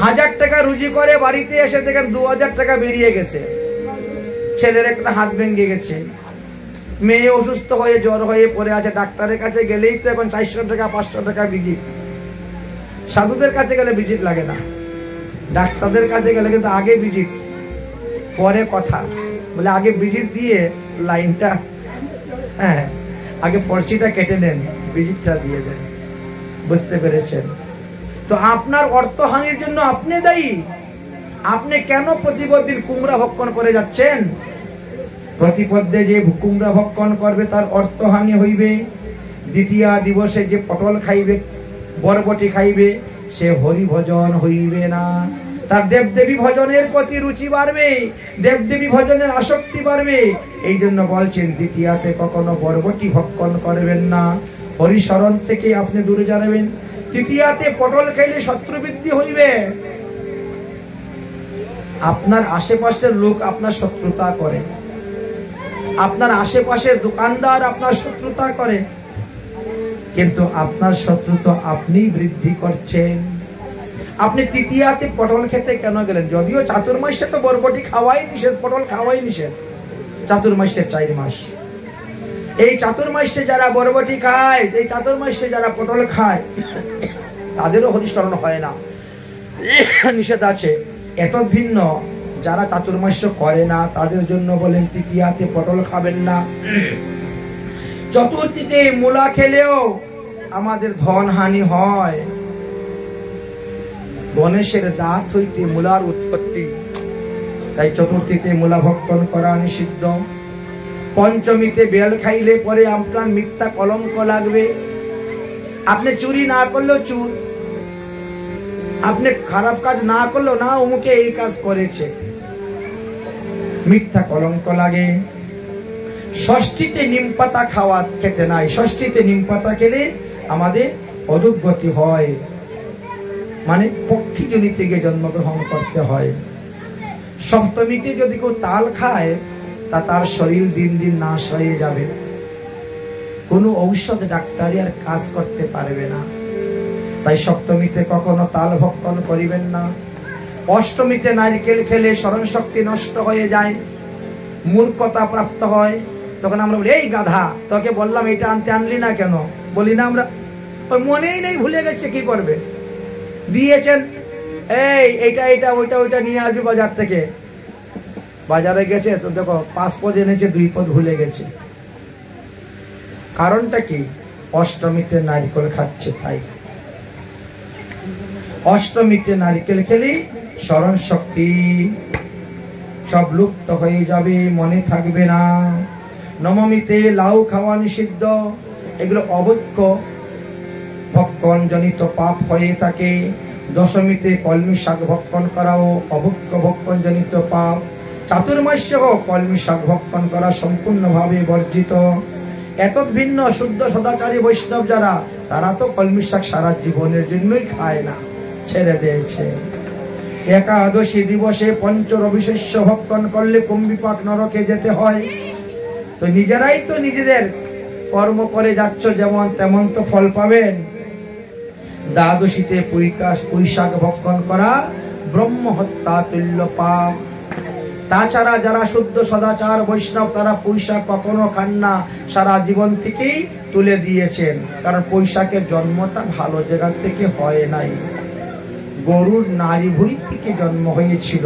1000 টাকা রুজি করে বাড়িতে এসে দেখেন 2000 টাকা বেরিয়ে গেছে, ছেলের একটা হাত ভেঙে গেছে, মেয়ে অসুস্থ হয়ে জ্বর হয়ে পড়ে আছে, ডাক্তারের কাছে গেলেই তো এখন 400 টাকা 500 টাকা ভিজিট। সাধুদের কাছে গেলে ভিজিট লাগে না, ডাক্তারদের কাছে গেলে কিন্তু আগে ভিজিট পরে কথা বলে, আগে ভিজিট দিয়ে লাইনটা, হ্যাঁ আগে পর্চিটা কেটে নেন, ভিজিটটা দিয়ে দেন। বুঝতে পেরেছেন? তো আপনার অর্থহানির জন্য আপনি দায়ী। আপনি কেন প্রতিপদিন কুমড়া ভক্ষণ করে যাচ্ছেন? প্রতিপদে যে কুমড়া ভক্ষণ করবে তার অর্থহানি হইবে। দ্বিতীয় দিবসে যে পটল খাইবে, বরবটি খাইবে, সে হরি ভজন হইবে না, তার দেবদেবী ভজনের প্রতি রুচি বাড়বে, দেবদেবী ভজনের আসক্তি বাড়বে। এই জন্য বলছেন দ্বিতীয়াতে কখনো বরবটি ভক্ষণ করবেন না, হরিশরণ থেকে আপনি দূরে যাবেন। তৃতীয়াতে পটল খাইলে শত্রু বৃদ্ধি হইবে। আপনার আশেপাশের লোক আপনার শত্রুতা করে, আপনার আশেপাশের দোকানদার আপনার শত্রুতা করে, কিন্তু আপনার শত্রু তো আপনি বৃদ্ধি করছেন। আপনি তৃতীয়াতে পটল খেতে কেন গেলেন? যদিও চাতুর্মাসে তো বরবটি খাওয়াই নিষেধ, পটল খাওয়াই নিষেধ, চাতুর্মাসের 4 মাস। এই চাতুর্মাসে যারা বরবটি খায়, এই চাতুর্মাসে যারা পটল খায়, তাদেরও হরিস্মরণ হয় না, নিষেধ আছে। এত ভিন্ন যারা চাতুর্মাস করে না, তাদের জন্য বলেন তৃতীয়াতে পটল খাবেন না। চতুর্থীতে মূলা খেলেও আমাদের ধন হানি হয়। গণেশের দাঁত হইতে মূলার উৎপত্তি, তাই চতুর্থীতে মূলা ভক্ষণ করা নিষিদ্ধ। পঞ্চমীতে বেল খাইলে পরে আপনার মিথ্যা কলঙ্ক লাগবে। আপনি চুরি না করলেও চুর, আপনি খারাপ কাজ না করলেও না, অমুকে এই কাজ করেছে, মিথ্যা কলঙ্ক লাগে। ষষ্ঠীতে নিম পাতা খেতে নাই, ষষ্ঠীতে নিম পাতা খেলে আমাদের অধোগতি হয়, মানে পক্ষীজনিতে গিয়ে জন্মগ্রহণ করতে হয়। সপ্তমীতে যদি কেউ তাল খায়, তা তার শরীর দিন দিন নাশ হয়ে যাবে, কোনো ঔষধ ডাক্তারি আর কাজ করতে পারবে না। তাই সপ্তমীতে কখনো তাল ভক্ষণ করিবেন না। অষ্টমীতে নারকেল খেলে স্মরণ শক্তি নষ্ট হয়ে যায়, মূর্খতা প্রাপ্ত হয়। তখন আমরা বলি, এই গাধা, তোকে বললাম এটা আনতে, আনলি না কেন? বলি না আমরা, মনেই নেই, ভুলে গেছে, কি করবে? দিয়েছেন, এই এটা এটা ওইটা ওইটা নিয়ে আসবি বাজার থেকে। বাজারে গেছে তো দেখো 5 পদ এনেছে, 2 পদ ভুলে গেছে। কারণটা কি? অষ্টমীতে নারকেল খাচ্ছে, তাই। অষ্টমীতে নারকেল খেলে স্মরণ শক্তি সব লুপ্ত হয়ে যাবে, মনে থাকবে না। নবমীতে লাউ খাওয়া নিষিদ্ধ, এগুলো অবৈধ ভক্ষণ জনিত পাপ হয়ে থাকে। দশমীতে কলমি শাক ভক্ষণ করাও অবৈধ ভক্ষণ জনিত পাপ। চাতুর্মাস্য কলমি শাক ভক্ষণ করা সম্পূর্ণভাবে বর্জিত। এত ভিন্ন শুদ্ধ সদাচারী বৈষ্ণব যারা, তারা তো কলমি শাক সারা জীবনের জন্যই খায় না, ছেড়ে দিয়েছে। একাদশী দিবসে পঞ্চ রবি শস্য ভক্ষণ করলে কুম্ভিপাক নরকে যেতে হয়। তো নিজেরাই তো নিজেদের কর্ম করে যাচ্ছ, যেমন তেমন তো ফল পাবেন। দ্বাদশীতে পুঁই শাক ভক্ষণ করা ব্রহ্ম হত্যা তুল্য পাপ। তাছাড়া যারা শুদ্ধ সদাচার বৈষ্ণব, তারা পুঁই শাক কখনো খান না, সারা জীবন থেকেই তুলে দিয়েছেন। কারণ পুঁই শাকের জন্মটা ভালো জায়গা থেকে হয় নাই, গরুর নারী ভুঁড়ি থেকে জন্ম হয়েছিল।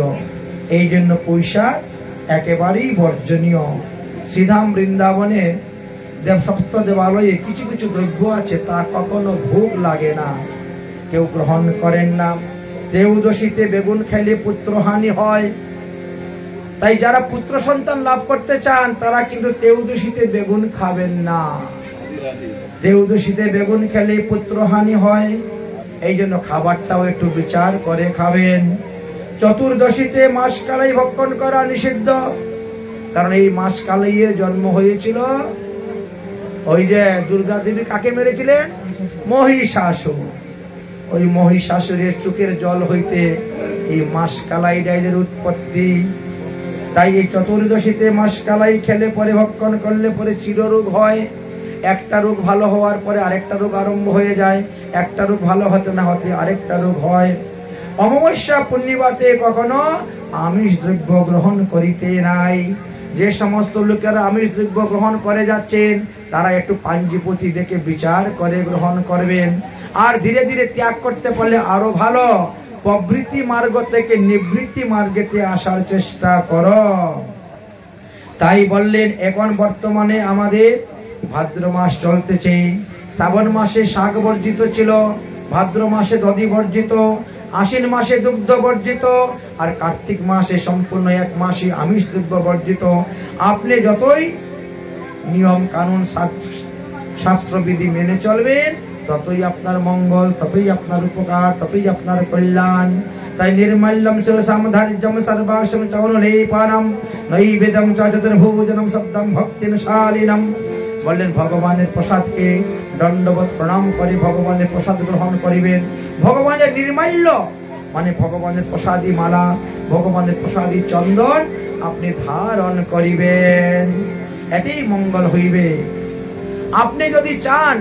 এই জন্য পুঁই শাক একেবারেই বর্জনীয়। শ্রীধাম বৃন্দাবনে সপ্ত দেবালয়ে কিছু কিছু দ্রব্য আছে, তা কখনো ভোগ লাগে না, কেউ গ্রহণ করেন না। ত্রয়োদশীতে বেগুন খেলে পুত্রহানি হয়, তাই যারা পুত্র সন্তান লাভ করতে চান তারা কিন্তু ত্রয়োদশীতে বেগুন খাবেন না। ত্রয়োদশীতে বেগুন খেলে পুত্রহানি হয়, এই জন্য খাবারটাও একটু বিচার করে খাবেন। চতুর্দশীতে মাসকালাই ভক্ষণ করা নিষিদ্ধ, কারণ এই মাসকালাইয়ের জন্ম হয়েছিল ওই যে দুর্গা দেবী কাকে মেরেছিলেন? মহিষাসুর। ওই মহিষাসুরের চোখের জল হইতে এই মাসকালাই ডাইলের উৎপত্তি। তাই এই চতুর্দশীতে মাসকালাই খেলে পরে ভক্ষণ করলে পরে চিররোগ হয়। একটা রোগ ভালো হওয়ার পরে আরেকটা রোগ আরম্ভ হয়ে যায়, একটা রোগ ভালো হতে না হতে আরেকটা রোগ হয়। অমাবস্যা পূর্ণিমাতে কখনো আমিষ দ্রব্য গ্রহণ করিতে নাই। যে সমস্ত লোকেরা আমিষ দ্রব্য গ্রহণ করে যাচ্ছেন, তারা একটু পাঞ্জিপতি দেখে বিচার করে গ্রহণ করবেন। আর ধীরে ধীরে ত্যাগ করতে পারলে আরো ভালো। প্রবৃত্তি মার্গ থেকে নিবৃত্তি মার্গেতে আসার চেষ্টা করো। তাই বললেন, এখন বর্তমানে আমাদের ভাদ্র মাস চলতেছে। শ্রাবণ মাসে শাক বর্জিত ছিল, ভাদ্র মাসে দধি বর্জিত, আশ্বিন মাসে দুগ্ধ বর্জিত, আর কার্তিক মাসে সম্পূর্ণ এক মাসে আমিষ দ্রব্য বর্জিত। আপনি যতই নিয়ম কানুন শাস্ত্রবিধি মেনে চলবেন, ততই আপনার মঙ্গল, ততই আপনার উপকার, ততই আপনার কল্যাণ। তাই নির্মাল্যম সামধার্যম সর্বাসম চৌনলেপানম নৈবেদম চতুর্ভুজনম শব্দম ভক্তিনশালিনম। বললেন, ভগবানের প্রসাদকে দণ্ডবত প্রণাম করে ভগবানের প্রসাদ গ্রহণ করিবেন। ভগবানের নির্মাল্য মানে ভগবানের প্রসাদী মালা, ভগবানের প্রসাদী চন্দন আপনি ধারণ করিবেন, এতেই মঙ্গল হইবে। আপনি যদি চান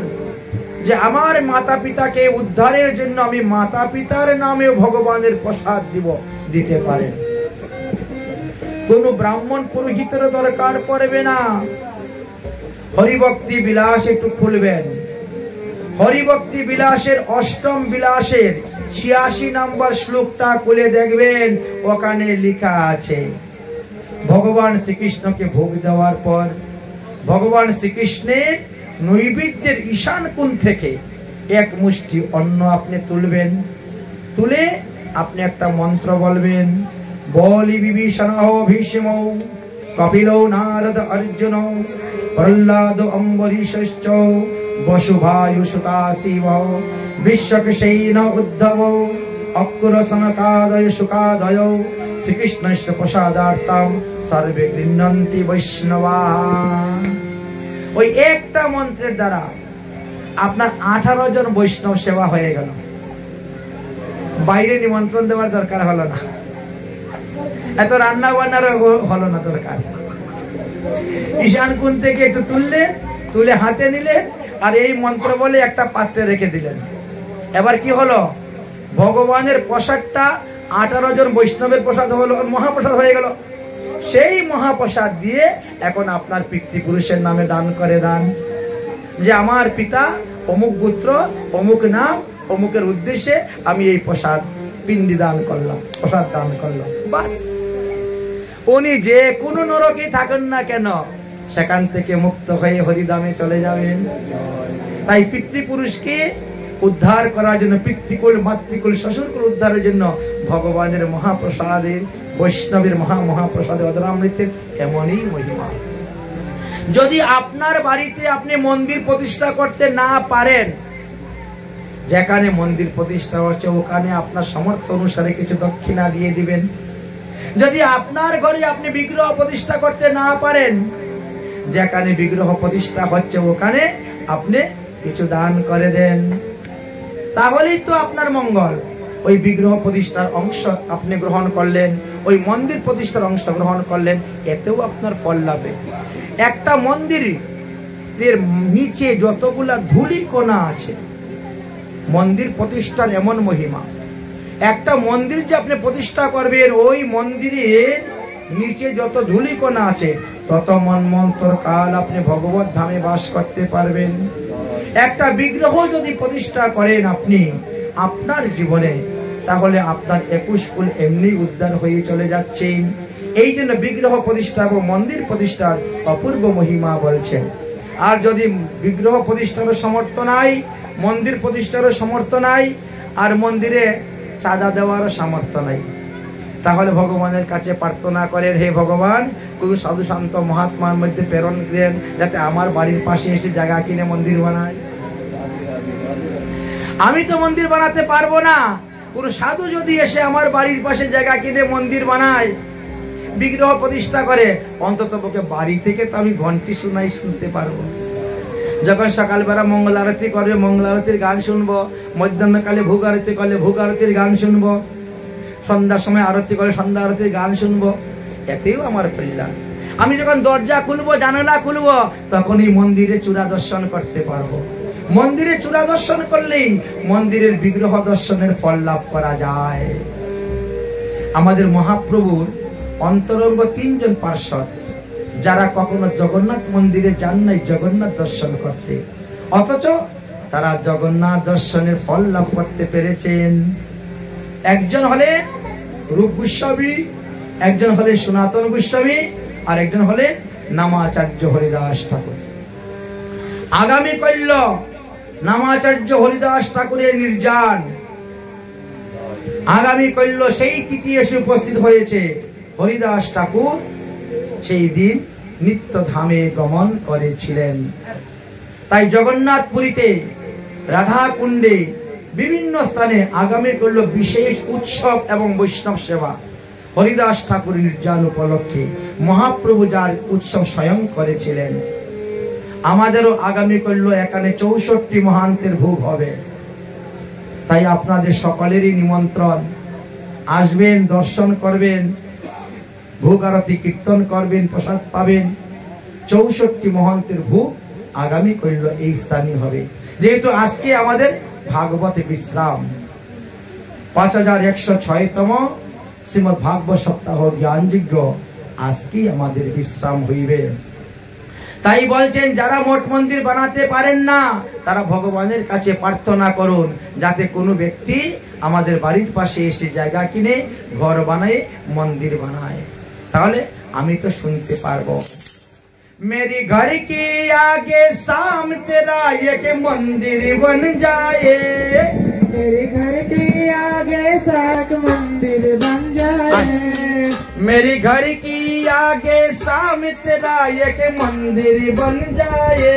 যে আমার মাতা পিতাকে উদ্ধারের জন্য আমি মাতা পিতার নামে ভগবানের প্রসাদ দিতে পারেন। কোন ব্রাহ্মণ পুরোহিতের দরকার পড়বে না। হরিভক্তি বিলাস একটু খুলবেন, হরিভক্তি বিলাসের অষ্টম বিলাসের 86 নম্বর শ্লোকটা খুলে দেখবেন, ওখানে লেখা আছে ভগবান শ্রীকৃষ্ণকে ভোগ দেওয়ার পর ভগবান শ্রীকৃষ্ণের নৈবেদ্যের ঈশান কোণ থেকে এক মুষ্টি অন্ন আপনি তুলবেন, তুলে আপনি একটা মন্ত্র বলবেন, বলি বিভীষণঃ ভীষ্মৌ কপিলৌ নারদ অর্জুন প্রহ্লাদ অম্বরীশশ্চ বসুভায়ু সুকাশিব বিশ্বকসেন উদ্ধব অক্রুর সনকাদয় সুকাদয় শ্রীকৃষ্ণস্য প্রসাদার্থম সর্বে গৃহ্ণন্তি বৈষ্ণবা। ওই একটা মন্ত্রের দ্বারা আপনার 18 জন বৈষ্ণব সেবা হয়ে গেল। বাইরে নিমন্ত্রণ দেওয়ার দরকার হলো না, এত রান্না বান্নারও হলো না দরকার। ঈশান কোণ থেকে একটু তুলে হাতে নিলেন, আর এই মন্ত্র বলে একটা পাত্রে রেখে দিলেন। এবার কি হলো, ভগবানের প্রসাদটা 18 জন বৈষ্ণবের প্রসাদ হলো, মহাপ্রসাদ হয়ে গেল। সেই মহাপ্রসাদ দিয়ে এখন আপনার পিতৃপুরুষের নামে দান করে দেন, যে আমার পিতা অমুক গোত্র, অমুক নাম, অমুকের উদ্দেশ্যে আমি এই প্রসাদ পিণ্ডি দান করলাম, প্রসাদ দান করলাম। বাস, উনি যে কোনো নরকেই থাকেন না কেন, সেখান থেকে মুক্ত হয়ে হরিধামে চলে যাবেন। তাই পিতৃপুরুষকে উদ্ধার করার জন্য, পিতৃকুল মাতৃকুল শ্বশুরকুল উদ্ধারের জন্য ভগবানের মহাপ্রসাদের, বৈষ্ণবের মহাপ্রসাদের অদরামৃতের এমনই মহিমা। যদি আপনার বাড়িতে আপনি মন্দির প্রতিষ্ঠা করতে না পারেন, যেখানে মন্দির প্রতিষ্ঠা হচ্ছে ওখানে আপনার সামর্থ্য অনুসারে কিছু দক্ষিণা দিয়ে দিবেন। যদি আপনার ঘরে আপনি বিগ্রহ প্রতিষ্ঠা করতে না পারেন, যেখানে বিগ্রহ প্রতিষ্ঠা হচ্ছে ওখানে আপনি কিছু দান করে দেন, তাহলেই তো আপনার মঙ্গল। ওই বিগ্রহ প্রতিষ্ঠার অংশ আপনি গ্রহণ করলেন, ওই মন্দির প্রতিষ্ঠার অংশ গ্রহণ করলেন, এতেও আপনার ফল লাভে। একটা মন্দিরের নিচে যতগুলা ধুলি কোণা আছে, মন্দির প্রতিষ্ঠার এমন মহিমা। একটা মন্দির যে আপনি প্রতিষ্ঠা করবেন, ওই মন্দিরের নিচে যত ধুলি কোণা আছে তত মন্বন্তর কাল আপনি ভগবত ধামে বাস করতে পারবেন। একটা বিগ্রহ যদি প্রতিষ্ঠা করেন আপনি আপনার জীবনে, তাহলে আপনার 21 কুল এমনি উদ্ধার হয়ে চলে যাচ্ছে। এই জন্য বিগ্রহ প্রতিষ্ঠা ও মন্দির প্রতিষ্ঠার অপূর্ব মহিমা বলছেন। আর যদি বিগ্রহ প্রতিষ্ঠারও সমর্থ নাই, মন্দির প্রতিষ্ঠারও সমর্থ নাই, আর মন্দিরে চাঁদা দেওয়ারও সামর্থ্য নাই, তাহলে ভগবানের কাছে প্রার্থনা করেন, হে ভগবান, কোন সাধু শান্ত মহাত্মার মধ্যে প্রেরণ দেন যাতে আমার বাড়ির পাশে এসে জায়গা কিনে মন্দির বানায়। আমি তো মন্দির বানাতে পারবো না, কোন সাধু যদি এসে আমার বাড়ির পাশে জায়গা কিনে মন্দির বানায়, বিগ্রহ প্রতিষ্ঠা করে, অন্তত পক্ষে বাড়ি থেকে তো আমি ঘন্টি শুনাই শুনতে পারবো। যখন সকালবেলা মঙ্গল আরতি করবে মঙ্গল আরতির গান শুনবো, মধ্যাহ্নকালে ভোগ আরতি করলে ভোগ আরতির গান শুনবো, সন্ধ্যার সময় আরতি করে সন্ধ্যা আরতির গান শুনবো, এতেও আমার কল্যাণ। আমি যখন দরজা খুলবো, জানালা খুলবো, তখনই মন্দিরে চূড়া দর্শন করতে পারবো। মন্দিরে চূড়া দর্শন করলেই মন্দিরের বিগ্রহ দর্শনের ফল লাভ করা যায়। আমাদের মহাপ্রভুর অন্তরঙ্গ 3 জন পার্ষদ, যারা কখনো জগন্নাথ মন্দিরে যান নাই জগন্নাথ দর্শন করতে, অথচ তারা জগন্নাথ দর্শনের ফল লাভ করতে পেরেছেন। একজন হলে রূপ গোস্বামী, একজন হলে সনাতন গোস্বামী, আর একজন হলে নামাচার্য হরিদাস ঠাকুর। আগামী কল্য নামাচার্য হরিদাস ঠাকুরের নির্যান, আগামী কল্য সেই তিথি এসে উপস্থিত হয়েছে। হরিদাস ঠাকুর সেই দিন নিত্য ধামে গমন করেছিলেন। তাই জগন্নাথপুরীতে রাধা কুণ্ডে বিভিন্ন স্থানে আগামী করল বিশেষ উৎসব এবং বৈষ্ণব সেবা। হরিদাস ঠাকুর নির্যান উপলক্ষে মহাপ্রভু যার উৎসব স্বয়ং করেছিলেন। আমাদেরও আগামী করল এখানে 64 মহান্তের ভোগ হবে। তাই আপনাদের সকলেরই নিমন্ত্রণ, আসবেন, দর্শন করবেন, ভোগ আরতি কীর্তন করবেন, প্রসাদ পাবেন। 64 মহান্তের ভোগ আগামী করল এই স্থানে হবে। যেহেতু আজকে আমাদের ভাগবতে বিশ্রাম, 5106তম শ্রীমদ ভাগবত সপ্তাহ জ্ঞান যজ্ঞ আজকে আমাদের বিশ্রাম হইবে। তাই বলছেন যারা মঠ মন্দির বানাতে পারেন না, তারা ভগবানের কাছে প্রার্থনা করুন যাতে কোনো ব্যক্তি আমাদের বাড়ির পাশে এসে জায়গা কিনে ঘর বানায় মন্দির বানায়, তাহলে আমি তো শুনতে পারবো। मेरी घर की आगे शाम तेरा एक मंदिर बन जाए, मेरे घर के आगे साक मंदिर बन जाए, मेरी घर की आगे शाम तेरा एक मंदिर बन जाए,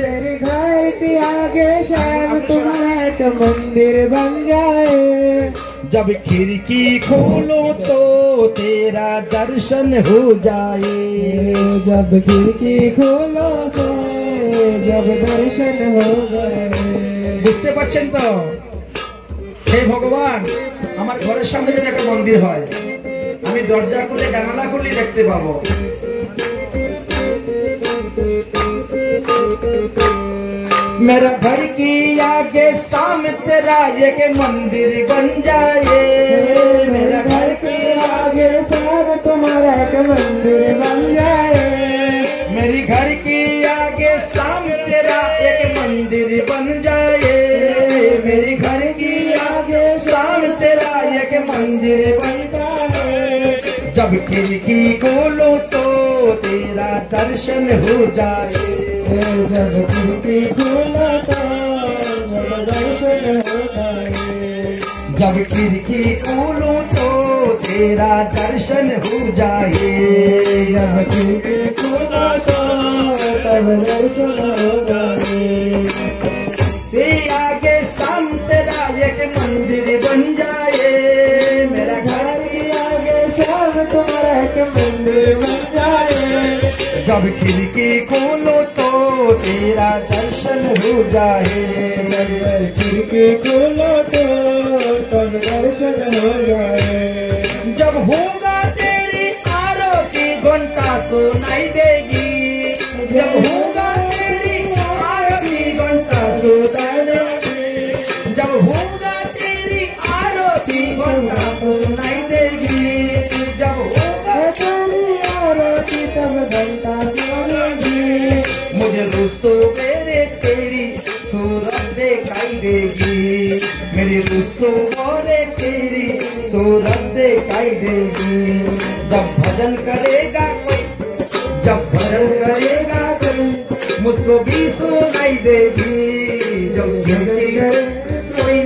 मेरे घर के आगे शाम तुम्हारा एक मंदिर बन जाए। जब खिड़की खोलो तो तेरा दर्शन हो जाए, जब खिड़की खोलो से जब दर्शन हो गए। বুঝতে পারছেন তো? হে ভগবান, আমার ঘরের সামনে যেন একটা মন্দির হয়, আমি দরজা খুলে জানালা খুলে দেখতে পাবো। मेरा घर की आगे सामने तेरा एक मंदिर बन जाए, मेरा घर के आगे साम तुम्हारा एक मंदिर बन जाए, मेरी घर की आगे सामने तेरा एक मंदिर बन जाए, मेरी घर की आगे सामने तेरा एक मंदिर बन जाए। जब खिड़की खोलो तो तेरा दर्शन हो जाए, जब खिड़की खोलो तो जब दर्शन हो जाए, जब खिड़की खोलो तो तेरा दर्शन हो जाए, जब खिड़की खोलो तो तब दर्शन हो जाए। ते आगे शाम तेरा एक मंदिर बन जाए, मेरा घर घर के आगे शाम जब खिड़की खोलो तो तेरा दर्शन हो जाए, खिड़की खोलो तो तब दर्शन हो जाए। जब होगा तेरी आरती घंटा सुनाई देगी, जब होगा तेरी आरती घंटा सुनाई देगी, जब होगा तेरी आरती घंटा सुनाई देगी, जब होगा तेरी आरती तब घंटा सुनेगी। मुझे रुसो मेरे तेरी सूरत दिखाई देगी, मेरी रुसो मोरे तेरी सूरत दिखाई देगी। जब भजन करेगा कोई, जब भजन करेगा कोई मुझको भी सुनाई देगी, जब खिड़की कोई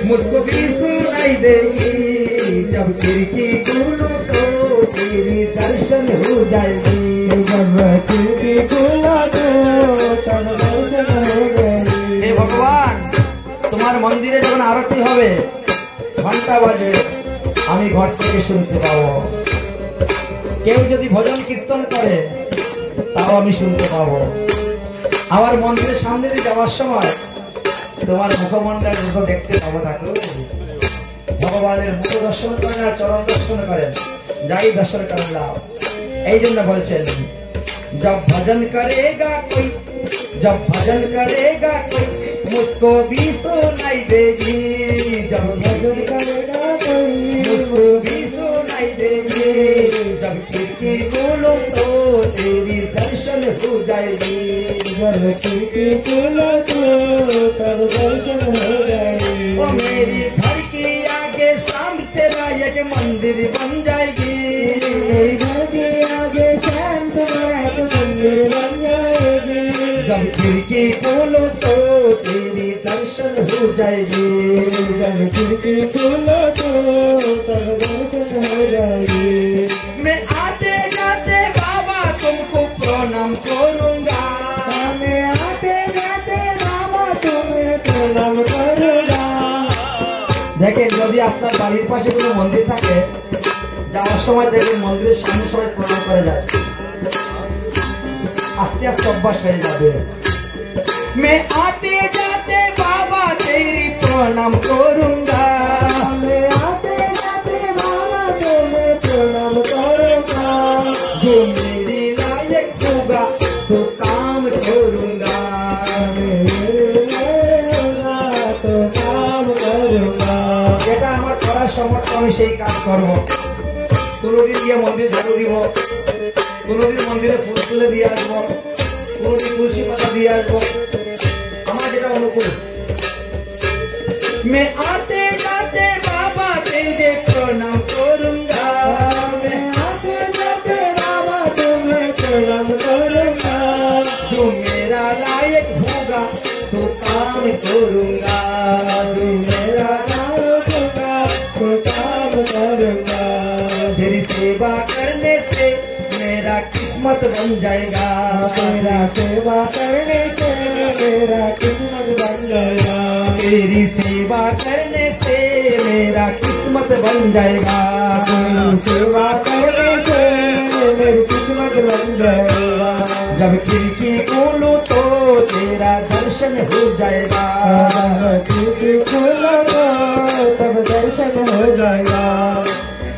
मुझको भी सुनाई देगी, जब खिड़की खोलो तो तेरी दर्शन हो जाएगी, जब खिड़की खोलो तो तब दर्शन हो जाएगी। हे भगवान, তোমার মন্দিরে যখন আরতি হবে ঘন্টা বাজবে, আমি ঘর থেকে শুনতে পাবো। কেউ যদি ভজন কীর্তন করে তাও আমি শুনতে পাবো। আবার মন্দিরের সামনে দিয়ে যাওয়ার সময় তোমার মুখমণ্ডল দুটো দেখতে পাবো। ঠাকুর ভগবানের মুখ দর্শন করেন আর চরণ দর্শন করেন, যাই দর্শন করেন লাভ। এই জন্য বলছেন जब भजन करेगा कोई, जब भजन करेगा कोई मुझको भी सुनाई देगी, जब भजन करेगा कोई मुझको भी सुनाई देगी, जब खिड़की खोलो तो तेरी दर्शन हो जाएगी, जब खिड़की खोलो तो तब दर्शन हो जाएगी। वो मेरी घर की आगे शाम तेरा एक मंदिर बन जाएगी, मेरी घर के आगे शाम तुम्हारा मंदिर बन जाएगी, जब खिड़की खोलो तो तेरी दर्शन हो जाएगी, जब खिड़की खोलो तो तब दर्शन हो जाएगी। मैं आते जाते बाबा तुमको प्रणाम करूंगा, मैं आते जाते बाबा तुम्हें प्रणाम करूंगा। দেখেন যদি আপনার বাড়ির পাশে কোনো মন্দির থাকে, যাওয়ার সময় দেখবেন মন্দিরের সামনে সবাই প্রণাম করে যায়, আস্তে আস্তে অভ্যাস হয়ে যাবে। मैं आते जाते बाबा तेरी प्रणाम करूंगा, मैं आते जाते बाबा तुम्हें प्रणाम करूंगा, जो मेरी लायक होगा तो काम करूंगा, तो काम करूंगा। যেটা আমার করার সমর্থ আমি সেই কাজ করবো। কোনোদিন গিয়ে মন্দির ঝাড়ু দিব, কোনোদিন মন্দিরে ফুল তুলে দিয়ে আসবো, কোনোদিন তুলসী পাতা দিয়ে আসবো, আমার যেটা অনুকূল। मैं आते जाते बाबा तेरे प्रणाम करूंगा, मैं आते जाते बाबा तुम्हें प्रणाम करूंगा, जो मेरा लायक होगा तो काम करूंगा, जो मेरा लायक होगा तो काम करूंगा। तेरी सेवा करने से मेरा किस्मत बन जाएगा, तेरा सेवा करने से मेरा किस्मत बन जाएगा, तेरी सेवा करने से मेरा किस्मत बन जाएगा, तेरी सेवा करने से मेरी किस्मत बन जाएगा। जब खिड़की खोलो तो तेरा दर्शन हो जाएगा, खिड़की खोलो तो तब दर्शन हो जाएगा।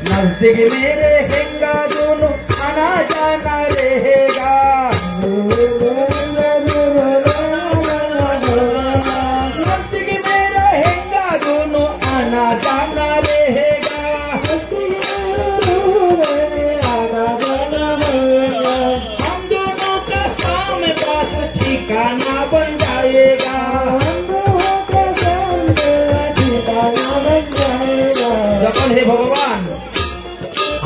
नजदीक मेरे रहेगा दोनों आना जाना रहेगा, नजदीक में रहेगा दोनों आना जाना रहेगा, हम दोनों का सामने पास ठिकाना बन जाएगा, যখন হে ভগবান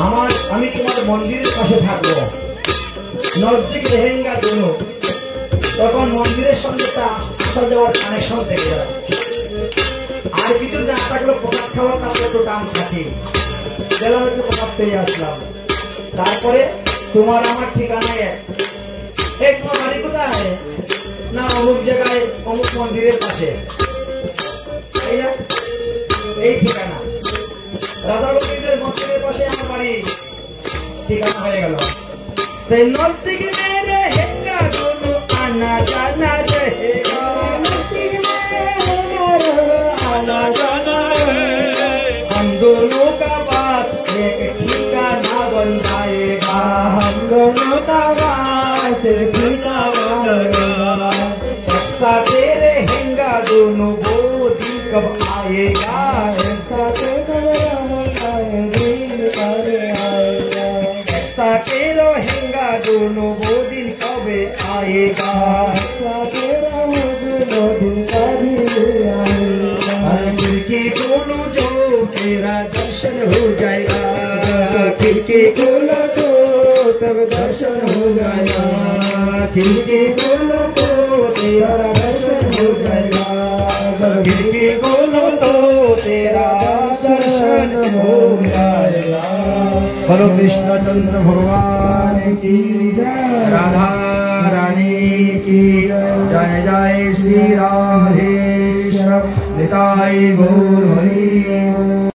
আমার আমি তোমার মন্দিরের পাশে থাকবো, নজদিক রেহেঙ্গা দোনো, তখন মন্দিরের সঙ্গে আসা যাওয়ার কানেকশন থেকে যাবে। আর কিছু না থাকলে প্রসাদ খাওয়ার তারপরে একটু টান থাকে, গেলাম একটু প্রসাদ পেয়ে আসলাম, তারপরে তোমার আমার ঠিকানায় এক তোমার বাড়ি কোথায়, না অমুক জায়গায় অমুক মন্দিরের পাশে, এই ঠিকানা রাধাবতীদের মন্দিরের পাশে আমার বাড়ি, ঠিকানা হয়ে গেল। से नौतिक में रहेगा दोनों आना जाना रहेगा, नौतिक में आना जाना रहेगा। हम दोनों का बात एक ठिकाना बन जाएगा, हम दोनों का बात एक ठिकाना बनेगा। साथे रहेगा दोनों वो दिन कब आएगा, साथे रहेगा दिन कब आएगा, साथे रहेगा दोनों वो दिन कब आएगा, साथे रहेगा दोनों दिन कब आएगा। खिड़की खोलो जो तेरा दर्शन हो जाएगा, खिड़की खोलो तो तब दर्शन हो जाएगा, खिड़की खोलो तो तेरा दर्शन हो जाएगा, खिड़की खोलो तो तेरा दर्शन हो जाएगा। बोलो कृष्णचंद्र भगवान की जय, राधा रानी की जय, जय श्री राधेश्वर निताई गौर हरि।